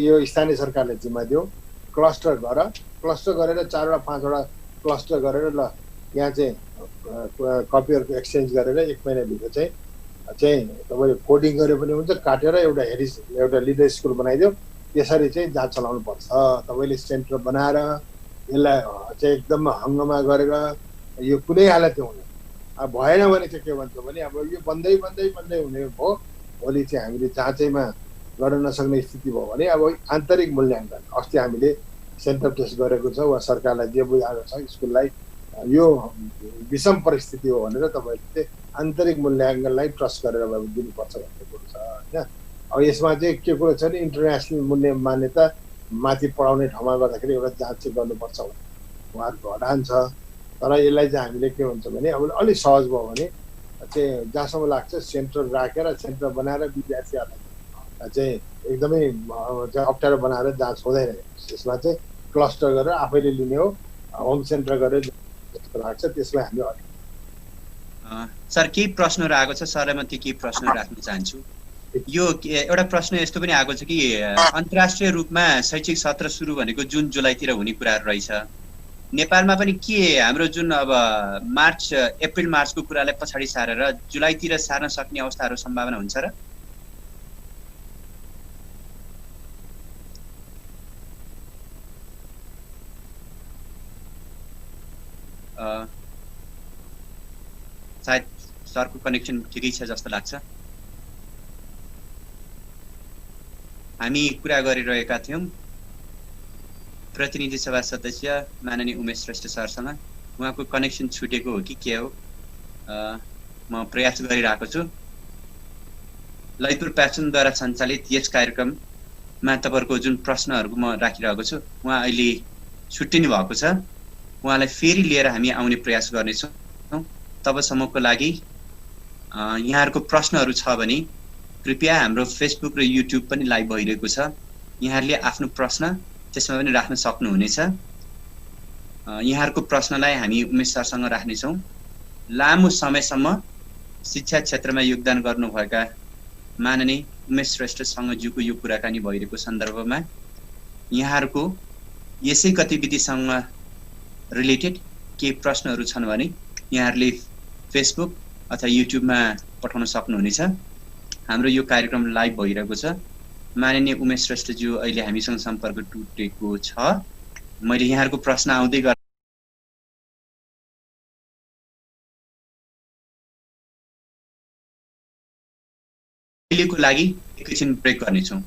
यो स्थानीय सरकारले जिम्मा दियो, क्लस्टर गरेर 4वटा 5वटा क्लस्टर गरेर ल यहाँ चाहिँ कपीहरूको एक्सचेन्ज गरेर 1 महिनाभित्र चाहिँ तपाईँले कोडिङ गरे पनि हुन्छ, काटेर एउटा लिडर स्कुल बनाइदियो। त्यसरी चाहिँ जाँच चलाउनु पर्छ। तपाईँले सेन्टर बनाएर यसलाई चाहिँ एकदम हङ्गामा गरेर यो कुनै हालतमा हुने अब भएन भने चाहिँ के भन्छ भने अब यो बन्दै हुने भयो, भोलि चाहिँ हामीले जाँचैमा गर्न नसक्ने स्थिति भयो भने अब आन्तरिक मूल्याङ्कन अस्ति हामीले सेन्टर टेस्ट गरेको छ वा सरकारलाई जे बुझाएको छ स्कुललाई यो विषम परिस्थिति हो भनेर तपाईँले चाहिँ आन्तरिक मूल्याङ्कनलाई ट्रस्ट गरेर दिनुपर्छ भन्ने कुरो छ होइन। अब यसमा चाहिँ के कुरो छ भने इन्टरनेसनल मूल्य मान्यता माथि पढाउने ठाउँमा गर्दाखेरि एउटा जाँच चाहिँ गर्नुपर्छ उहाँहरूको अडान छ। तर यसलाई चाहिँ हामीले के हुन्छ भने अब अलिक सहज भयो भने चाहिँ जहाँसम्म लाग्छ सेन्टर राखेर सेन्टर बनाएर विद्यार्थीहरूलाई चाहिँ एकदमै अप्ठ्यारो बनाएर जाँच हुँदैन। यसमा चाहिँ क्लस्टर गरेर आफैले लिने हो, होम सेन्टर गरेर जस्तो लाग्छ। त्यसमा हामी
सर केही प्रश्नहरू आएको छ, सरलाई म त्यो केही प्रश्न राख्न चाहन्छु। यो एउटा प्रश्न यस्तो पनि आएको छ कि अन्तर्राष्ट्रिय रूपमा शैक्षिक सत्र सुरु भनेको जुन जुलाईतिर हुने कुराहरू रहेछ। नेपालमा पनि के हाम्रो जुन अब अप्रिल मार्चको कुरालाई पछाडि सारेर जुलाईतिर सार्न सक्ने अवस्थाहरू सम्भावना हुन्छ र? सायद सरको कनेक्सन ठिकै छ जस्तो लाग्छ। हामी कुरा गरिरहेका थियौँ प्रतिनिधि सभा सदस्य माननीय उमेश श्रेष्ठ सरसँग उहाँको कनेक्सन छुटेको हो कि के हो, म प्रयास गरिरहेको छु। ललितपुर प्याप्सनद्वारा सञ्चालित यस कार्यक्रममा तपाईँहरूको जुन प्रश्नहरूको म राखिरहेको छु, उहाँ अहिले छुट्टिनु भएको छ। उहाँलाई फेरि लिएर हामी आउने प्रयास गर्नेछौँ। तबसम्मको लागि यहाँहरूको प्रश्नहरू छ भने कृपया हाम्रो फेसबुक र युट्युब पनि लाइभ भइरहेको छ, यहाँहरूले आफ्नो प्रश्न त्यसमा पनि राख्न सक्नुहुनेछ। यहाँहरूको प्रश्नलाई हामी उमेश सरसँग राख्नेछौँ। लामो समयसम्म शिक्षा क्षेत्रमा योगदान गर्नुभएका माननीय उमेश श्रेष्ठसँग जुको यो कुराकानी भइरहेको सन्दर्भमा यहाँहरूको यसै गतिविधिसँग रिलेटेड केही प्रश्नहरू छन् भने यहाँहरूले फेसबुक अथवा युट्युबमा पठाउन सक्नुहुनेछ। हाम्रो यो कार्यक्रम लाइभ भइरहेको छ। माननीय उमेश श्रेष्ठज्यू अहिले हामीसँग सम्पर्क टुटेको छ। मैले यहाँहरूको प्रश्न आउँदै गर अहिलेको लागि एकैछिन ब्रेक गर्नेछौँ।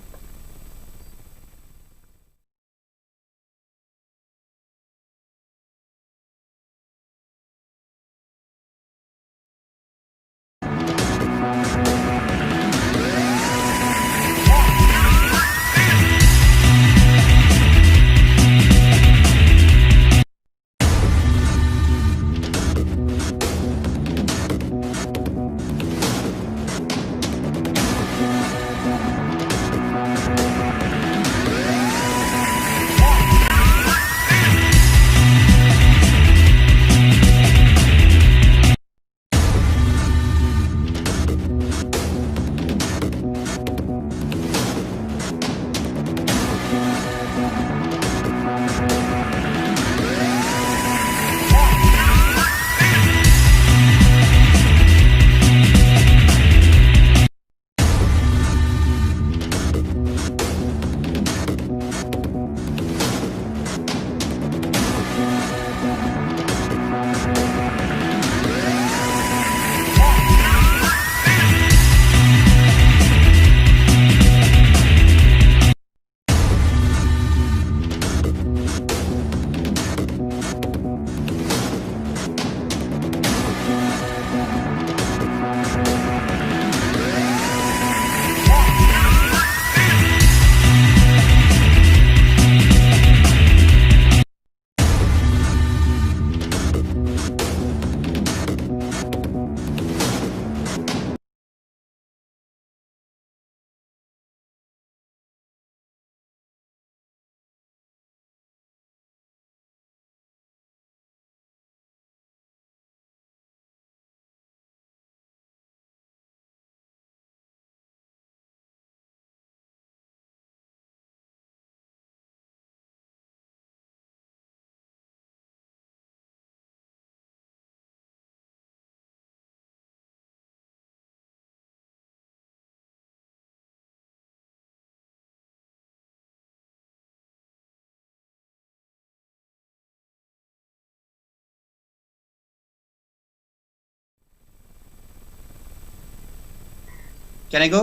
Can I go?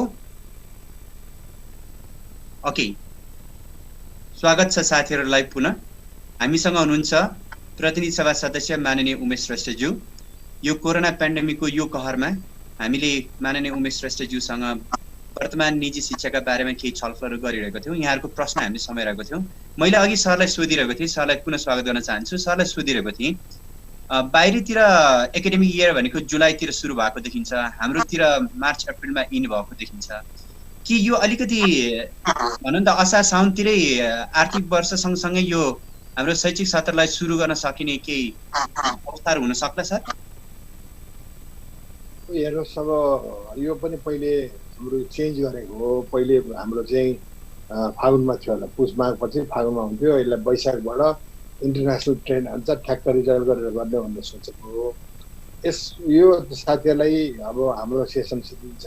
Okay. स्वागत छ साथीहरूलाई पुनः। हामीसँग हुनुहुन्छ प्रतिनिधि सभा सदस्य माननीय उमेश श्रेष्ठज्यू। यो कोरोना पेन्डेमिकको यो कहरमा हामीले माननीय उमेश श्रेष्ठज्यूसँग वर्तमान निजी शिक्षाका बारेमा केही छलफलहरू गरिरहेको थियौँ। यहाँहरूको प्रश्न हामीले समाइरहेको थियौँ। मैले अघि सरलाई सोधिरहेको थिएँ, सरलाई पुनः स्वागत गर्न चाहन्छु। सरलाई सोधिरहेको थिएँ, बाहिरतिर एकाडेमिक इयर भनेको जुलाईतिर सुरु भएको देखिन्छ, हाम्रोतिर मार्च अप्रिलमा इन भएको देखिन्छ। कि यो अलिकति भनौँ त असार साउनतिरै आर्थिक वर्ष सँगसँगै यो हाम्रो शैक्षिक सत्रलाई सुरु गर्न सकिने केही अवस्थाहरू हुन सक्ला सर?
हेर्नुहोस्, अब यो पनि पहिले हाम्रो चेन्ज गरेको हो। पहिले हाम्रो चाहिँ फागुनमा थियो होला, पुष माघपछि फागुनमा हुन्थ्यो। यसलाई वैशाखबाट इन्टरनेसनल ट्रेन्ड हुन्छ, ठ्याक्क रिजल्ट गरेर गर्ने भन्ने सोचेको हो। यो साथीहरूलाई अब हाम्रो सेसन सिद्धिन्छ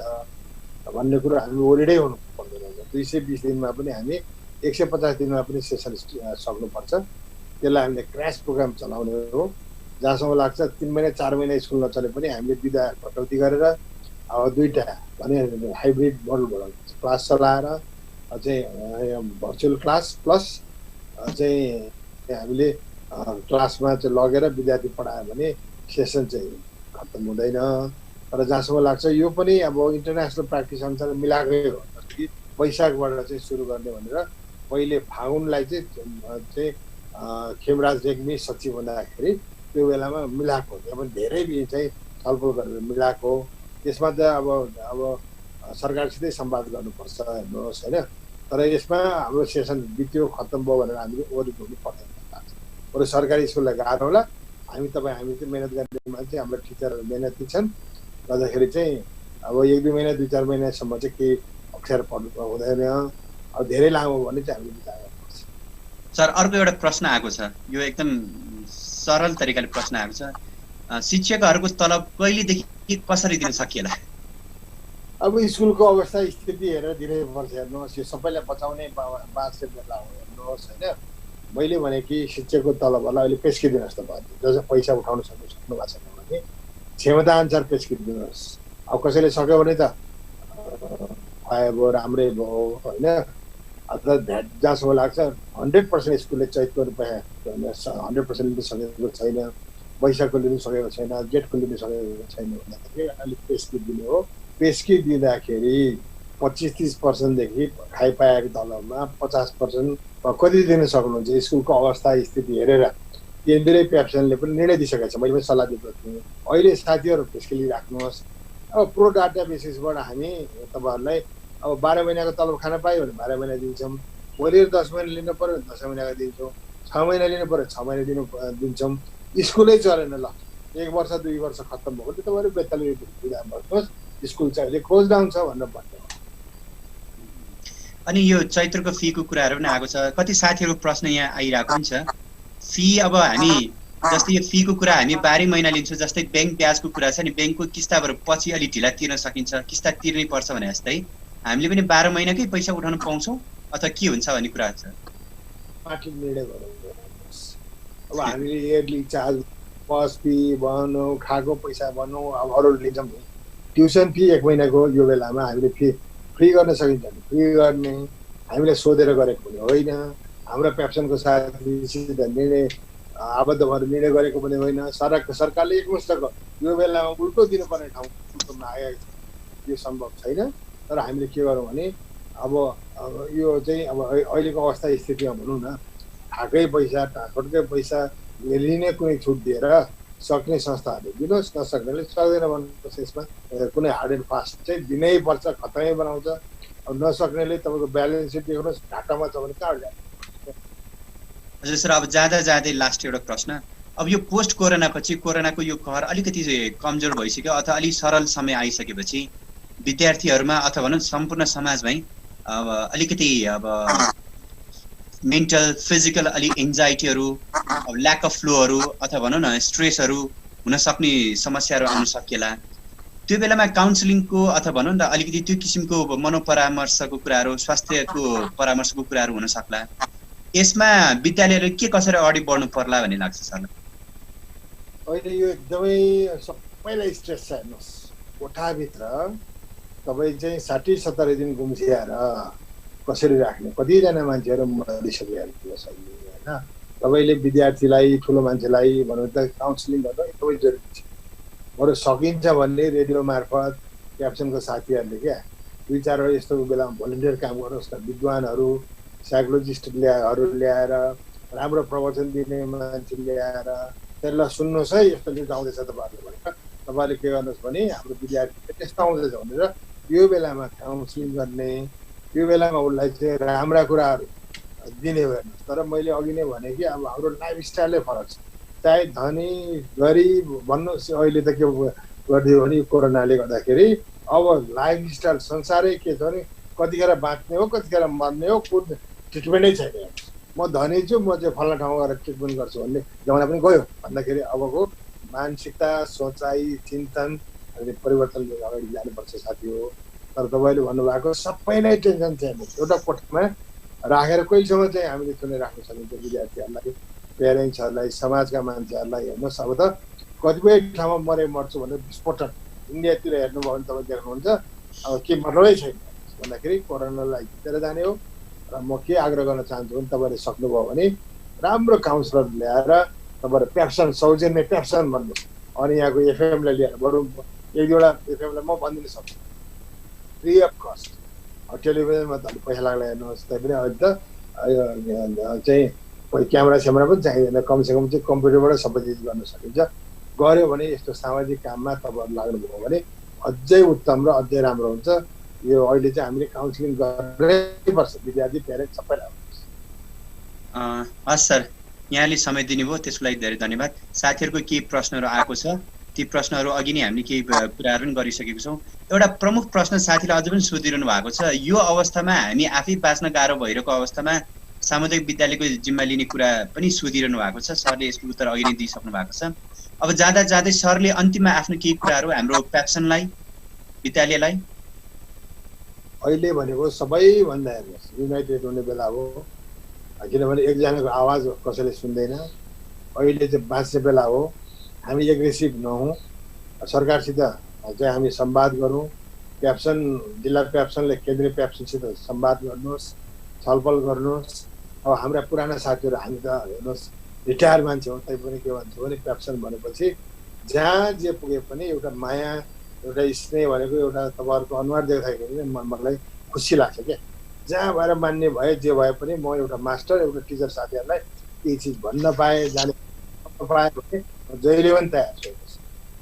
भन्ने कुरो हामी ओरिडै हुनु पर्दैन। 220 दिनमा पनि हामी 150 दिनमा पनि सेसन सक्नुपर्छ। त्यसलाई हामीले क्रास प्रोग्राम चलाउने हो। जहाँसम्म लाग्छ 3 महिना 4 महिना स्कुल नचले पनि हामीले विधा कटौती गरेर अब दुईटा भने हाइब्रिड मोडलबाट क्लास चलाएर चाहिँ भर्चुअल क्लास प्लस चाहिँ हामीले क्लासमा चाहिँ लगेर विद्यार्थी पढायो भने सेसन चाहिँ खत्तम हुँदैन। तर जहाँसम्म लाग्छ यो पनि अब इन्टरनेसनल प्र्याक्टिस अनुसार मिलाएकै हो। जस्तो कि वैशाखबाट चाहिँ सुरु गर्ने भनेर पहिले फागुनलाई चाहिँ खेमराज रेग्मी सचिव हुँदाखेरि त्यो बेलामा मिलाएको, त्यहाँ पनि धेरै चाहिँ छलफल गरेर मिलाएको। त्यसमा त अब सरकारसितै संवाद गर्नुपर्छ हेर्नुहोस् होइन। तर यसमा हाम्रो सेसन बित्यो खत्तम भयो भनेर हामीले ओरिनु पर्दैन। बरु सरकारी स्कुललाई गाह्रो होला, हामी चाहिँ मेहनत गर्ने मान्छे, हाम्रो टिचरहरू मेहनती छन्, गर्दाखेरि चाहिँ अब 1-2 महिना 2-4 महिनासम्म चाहिँ केही अक्षर पढ्नु हुँदैन। अब धेरै लामो भने चाहिँ हामीले विचार गर्नुपर्छ।
सर अर्को एउटा प्रश्न आएको छ, यो एकदम सरल तरिकाले प्रश्न आएको छ, शिक्षकहरूको तलब कहिलेदेखि कसरी दिन सकिएला?
अब स्कुलको अवस्था स्थिति हेरेर दिनै पर्छ। हेर्नुहोस् यो सबैलाई बचाउने बाँच्ने बेला हो हेर्नुहोस् होइन। मैले भने कि शिक्षकको तलबहरूलाई अहिले पेस्की दिनुहोस् त भयो, जस पैसा उठाउन सक्नु भएको छैन भने क्षमता अनुसार पेस्की दिनुहोस्। अब कसैले सक्यो भने त भयो राम्रै भयो होइन। अथवा जहाँसम्म लाग्छ 100% स्कुलले चैतको रुपियाँ 100% लिनु सकेको छैन, पैसाको लिनु सकेको छैन, गेटको लिनु सकेको छैन भन्दाखेरि अलिक पेस्की दिने हो। पेस्की दिँदाखेरि 25-30%देखि खाइपाएको तलबमा 50% कति दिन सक्नुहुन्छ स्कुलको अवस्था स्थिति हेरेर केन्द्रीय प्याप्सनले पनि निर्णय दिइसकेको छ। मैले पनि सल्लाह दिएको थिएँ। अहिले साथीहरू पेस्की लिइराख्नुहोस्। अब प्रो डाटा बेसिसबाट हामी तपाईँहरूलाई अब 12 महिनाको तलब खान पायो भने 12 महिना दिन्छौँ, भोलि 10 महिना लिनु पऱ्यो भने 10 महिनाको दिन्छौँ, 6 महिना लिनु पऱ्यो 6 महिना दिन्छौँ। स्कुलै चलेन ल 1 वर्ष 2 वर्ष खत्तम भयो भने तपाईँहरू बेतले बिदा गर्नुहोस्, स्कुल चाहिँ अहिले क्लोज डाउन छ भनेर भन्नु।
अनि यो चैत्रको फीको कुराहरू पनि आएको छ, कति साथीहरूको प्रश्न यहाँ आइरहेको पनि छ। फी अब हामी जस्तै यो फीको कुरा हामी 12 महिना लिन्छौँ, जस्तै ब्याङ्क ब्याजको कुरा छ नि, ब्याङ्कको किस्ताहरू पछि अलि ढिला तिर्न सकिन्छ, किस्ता तिर्नै पर्छ भने जस्तै हामीले पनि 12 महिनाकै पैसा उठाउन पाउँछौँ अथवा के हुन्छ भन्ने कुरा छ।
पार्टी निर्णय गर्नुपर्छ। अब हामीले इयरली चार्ज बस फी भनौँ, खाएको पैसा भनौँ, अब अरू लिन्छौँ। ट्युसन फी 1 महिनाको यो बेलामा हामीले फी फ्री गर्न सकिन्छ भने फ्री गर्ने, हामीले सोधेर गरेको पनि होइन। हाम्रो प्याप्सनको साथीसित निर्णय आबद्ध भएर निर्णय गरेको पनि होइन। सरकारले एकमुष्टको यो बेलामा उल्टो दिनुपर्ने ठाउँमा आएको छ, यो सम्भव छैन। तर हामीले के गरौँ भने अब यो चाहिँ अब अहिलेको अवस्था स्थितिमा भनौँ न, खाएकै पैसा टाकटकै पैसा लिने कुनै छुट दिएर सक्ने संस्थाहरूले दिनुहोस्, नसक्नेले सक्दैन भन्नुहोस्। यसमा कुनै हार्ड एन्ड फास्ट चाहिँ दिनै पर्छ, खतमै बनाउँछ। अब नसक्नेले तपाईँको ब्यालेन्स सिट देख्नुहोस्, घाटामा छ भने कहाँ जाने।
हजुर सर, अब जाँदै लास्ट एउटा प्रश्न, अब यो पोस्ट कोरोना पछि कोरोनाको यो कहर अलिकति कमजोर भइसक्यो अथवा अलिक सरल समय आइसकेपछि विद्यार्थीहरूमा अथवा भनौँ सम्पूर्ण समाजमै अब अलिकति अब मेन्टल फिजिकल अलिक एन्जाइटीहरू, अब ल्याक अफ फ्लोहरू अथवा भनौँ न स्ट्रेसहरू हुन सक्ने समस्याहरू आउन सकिएला। त्यो बेलामा काउन्सिलिङको अथवा भनौँ न अलिकति त्यो किसिमको मनोपरामर्शको कुराहरू, स्वास्थ्यको परामर्शको कुराहरू हुन सक्ला। यसमा विद्यालयले के कसरी अगाडि बढ्नु पर्ला भन्ने लाग्छ सरलाई?
अहिले यो एकदमै सबैलाई स्ट्रेस छ। हेर्नुहोस् कोठाभित्र तपाईँ चाहिँ 60-70 दिन गुम्सिएर कसरी राख्ने, कतिजना मान्छेहरू मरिसक्यो हेर्नुहोस् होइन। तपाईँले विद्यार्थीलाई ठुलो मान्छेलाई भनौँ त काउन्सिलिङ गर्न एकदमै जरुरी छ। बरु सकिन्छ भन्ने रेडियो मार्फत क्याप्सनको साथीहरूले क्या 2-4 यस्तो बेलामा भोलिन्टियर काम गर्नुहोस् न। विद्वानहरू साइकोलोजिस्ट ल्याएर राम्रो प्रवचन दिने मान्छे ल्याएर त्यसलाई सुन्नुहोस् है, यस्तो न्युज आउँदैछ तपाईँहरूले भनेर तपाईँले के गर्नुहोस् भने हाम्रो विद्यार्थीले त्यस्तो आउँदैछ भनेर यो बेलामा काउन्सिलिङ गर्ने, यो बेलामा उसलाई चाहिँ राम्रा कुराहरू दिने हो हेर्नुहोस्। तर मैले अघि नै भने कि अब हाम्रो लाइफस्टाइलै फरक छ, चाहे धनी गरिब भन्नुहोस्। अहिले त के गरिदियो भने कोरोनाले गर्दाखेरि अब लाइफस्टाइल संसारै के छ भने कतिखेर बाँच्ने हो कतिखेर मर्ने हो, कुन ट्रिटमेन्टै छैन। म धनी छु, म चाहिँ फल्ना ठाउँमा गएर ट्रिटमेन्ट गर्छु भन्ने जमाना पनि गयो भन्दाखेरि अबको मानसिकता सोचाइ चिन्तन परिवर्तन अगाडि जानुपर्छ साथी हो। तर तपाईँले भन्नुभएको सबै नै टेन्सन चाहिँ एउटा कोठामा राखेर कहिलेसम्म चाहिँ हामीले चुने राख्न सकिन्छ विद्यार्थीहरूलाई, प्यारेन्ट्सहरूलाई, समाजका मान्छेहरूलाई। हेर्नुहोस् अब त कतिपय ठाउँमा मर्छु भनेर विस्फोटन इन्डियातिर हेर्नुभयो भने तपाईँ देख्नुहुन्छ अब के मतलबै छैन भन्दाखेरि कोरोनालाई जितेर जाने हो। र र म के आग्रह गर्न चाहन्छु भने तपाईँले सक्नुभयो भने राम्रो काउन्सिलर ल्याएर तपाईँहरू प्याप्सन सौजन्य प्याप्सन भन्नुहोस् अनि यहाँको एफएमलाई लिएर बरु एक दुईवटा एफएमलाई म भनिदिन सक्छु फ्री अफ कस्ट। टेलिभिजनमा त अलिक पैसा लाग्ला हेर्नुहोस् तैपनि अहिले त चाहिँ क्यामेरा स्यामेरा पनि चाहिँदैन, कमसेकम चाहिँ कम्प्युटरबाट सबै चिज गर्न सकिन्छ। गऱ्यो भने यस्तो सामाजिक काममा तपाईँहरू लाग्नुभयो भने अझै उत्तम र अझै राम्रो हुन्छ। यो अहिले चाहिँ हामीले काउन्सिलिङ गर्नैपर्छ, विद्यार्थी प्यारेन्ट सबैलाई।
हस् सर, यहाँले समय दिनुभयो त्यसको लागि धेरै धन्यवाद। साथीहरूको केही प्रश्नहरू आएको छ, ती प्रश्नहरू अघि नै हामीले केही कुराहरू पनि गरिसकेको छौँ। एउटा प्रमुख प्रश्न साथीले अझ पनि सोधिरहनु भएको छ, यो अवस्थामा हामी आफै बाँच्न गाह्रो भइरहेको अवस्थामा सामुदायिक विद्यालयको जिम्मा लिने कुरा पनि सोधिरहनु भएको छ। सरले यसको उत्तर अघि नै दिइसक्नु भएको छ। अब जाँदा जाँदै सरले अन्तिममा आफ्नो केही कुराहरू हाम्रो प्याप्सनलाई, विद्यालयलाई।
अहिले भनेको सबैभन्दा हेर्नुहोस् युनाइटेड हुने बेला हो, किनभने एकजनाको आवाज कसैले सुन्दैन। अहिले चाहिँ बाँच्ने बेला हो, हामी एग्रेसिभ नहौँ, सरकारसित चाहिँ हामी संवाद गरौँ। प्याप्सन, जिल्ला प्याप्सनले केन्द्रीय प्याप्सनसित संवाद गर्नुहोस्, छलफल गर्नुहोस्। अब हाम्रा पुराना साथीहरू, हामी त हेर्नुहोस् रिटायर मान्छे हो, तैपनि के भन्छ भने प्याप्सन भनेपछि जहाँ जे पुगे पनि एउटा माया, एउटा स्नेह भनेको एउटा तपाईँहरूको अनुहार देखाइकन मलाई खुसी लाग्छ क्या। जहाँ भएर मान्ने भए जे भए पनि म एउटा मास्टर, एउटा टिचर साथीहरूलाई केही चिज भन्न पाएँ, जाने पाएँ भने जहिले पनि तयार छु।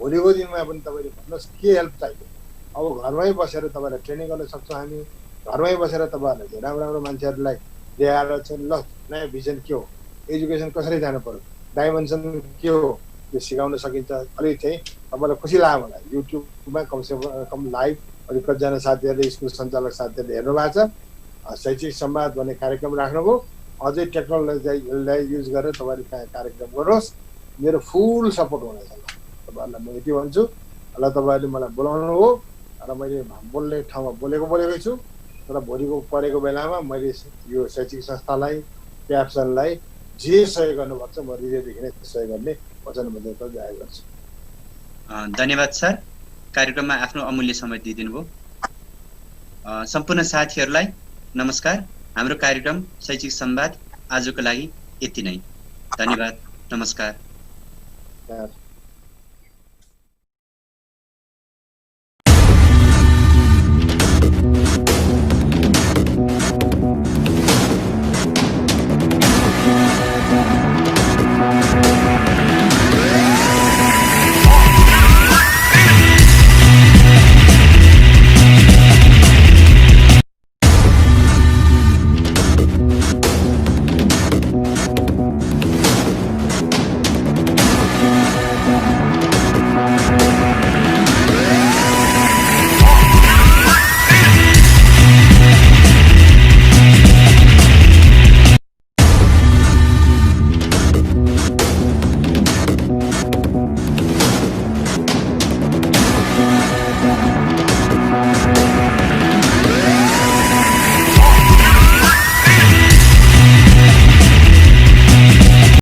भोलिको दिनमा पनि तपाईँले भन्नुहोस् के हेल्प चाहियो। अब घरमै बसेर तपाईँलाई ट्रेनिङ गर्न सक्छौँ हामी। घरमै बसेर तपाईँहरूलाई राम्रो राम्रो मान्छेहरूलाई ल्याएर चाहिँ ल नयाँ भिजन के हो, एजुकेसन कसरी जानु पर्यो, डाइमेन्सन के हो, त्यो सिकाउन सकिन्छ। अलिक चाहिँ तपाईँलाई खुसी लाग्यो मलाई युट्युबमा कमसेकम लाइभ अलिक कतिजना साथीहरूले, स्कुल सञ्चालक साथीहरूले हेर्नु भएको छ। शैक्षिक संवाद भन्ने कार्यक्रम राख्नुभयो, अझै टेक्नोलोजीलाई युज गरेर तपाईँले कार्यक्रम गर्नुहोस्। मेरो फुल सपोर्ट हुनेछ। तपाईँहरूलाई म यति भन्छु। ल तपाईँहरूले मलाई बोलाउनु हो र मैले बोल्ने ठाउँमा बोलेकै छु। तर भोलिको परेको बेलामा मैले यो शैक्षिक संस्थालाई, प्याप्सनलाई जे सहयोग गर्नुपर्छ म हृदयदेखि नै सहयोग गर्ने वचनबद्धता जाहेर गर्छु।
धन्यवाद सर, कार्यक्रममा आफ्नो अमूल्य समय दिइदिनु भयो। सम्पूर्ण साथीहरूलाई नमस्कार। हाम्रो कार्यक्रम शैक्षिक संवाद आजको लागि यति नै। धन्यवाद, नमस्कार।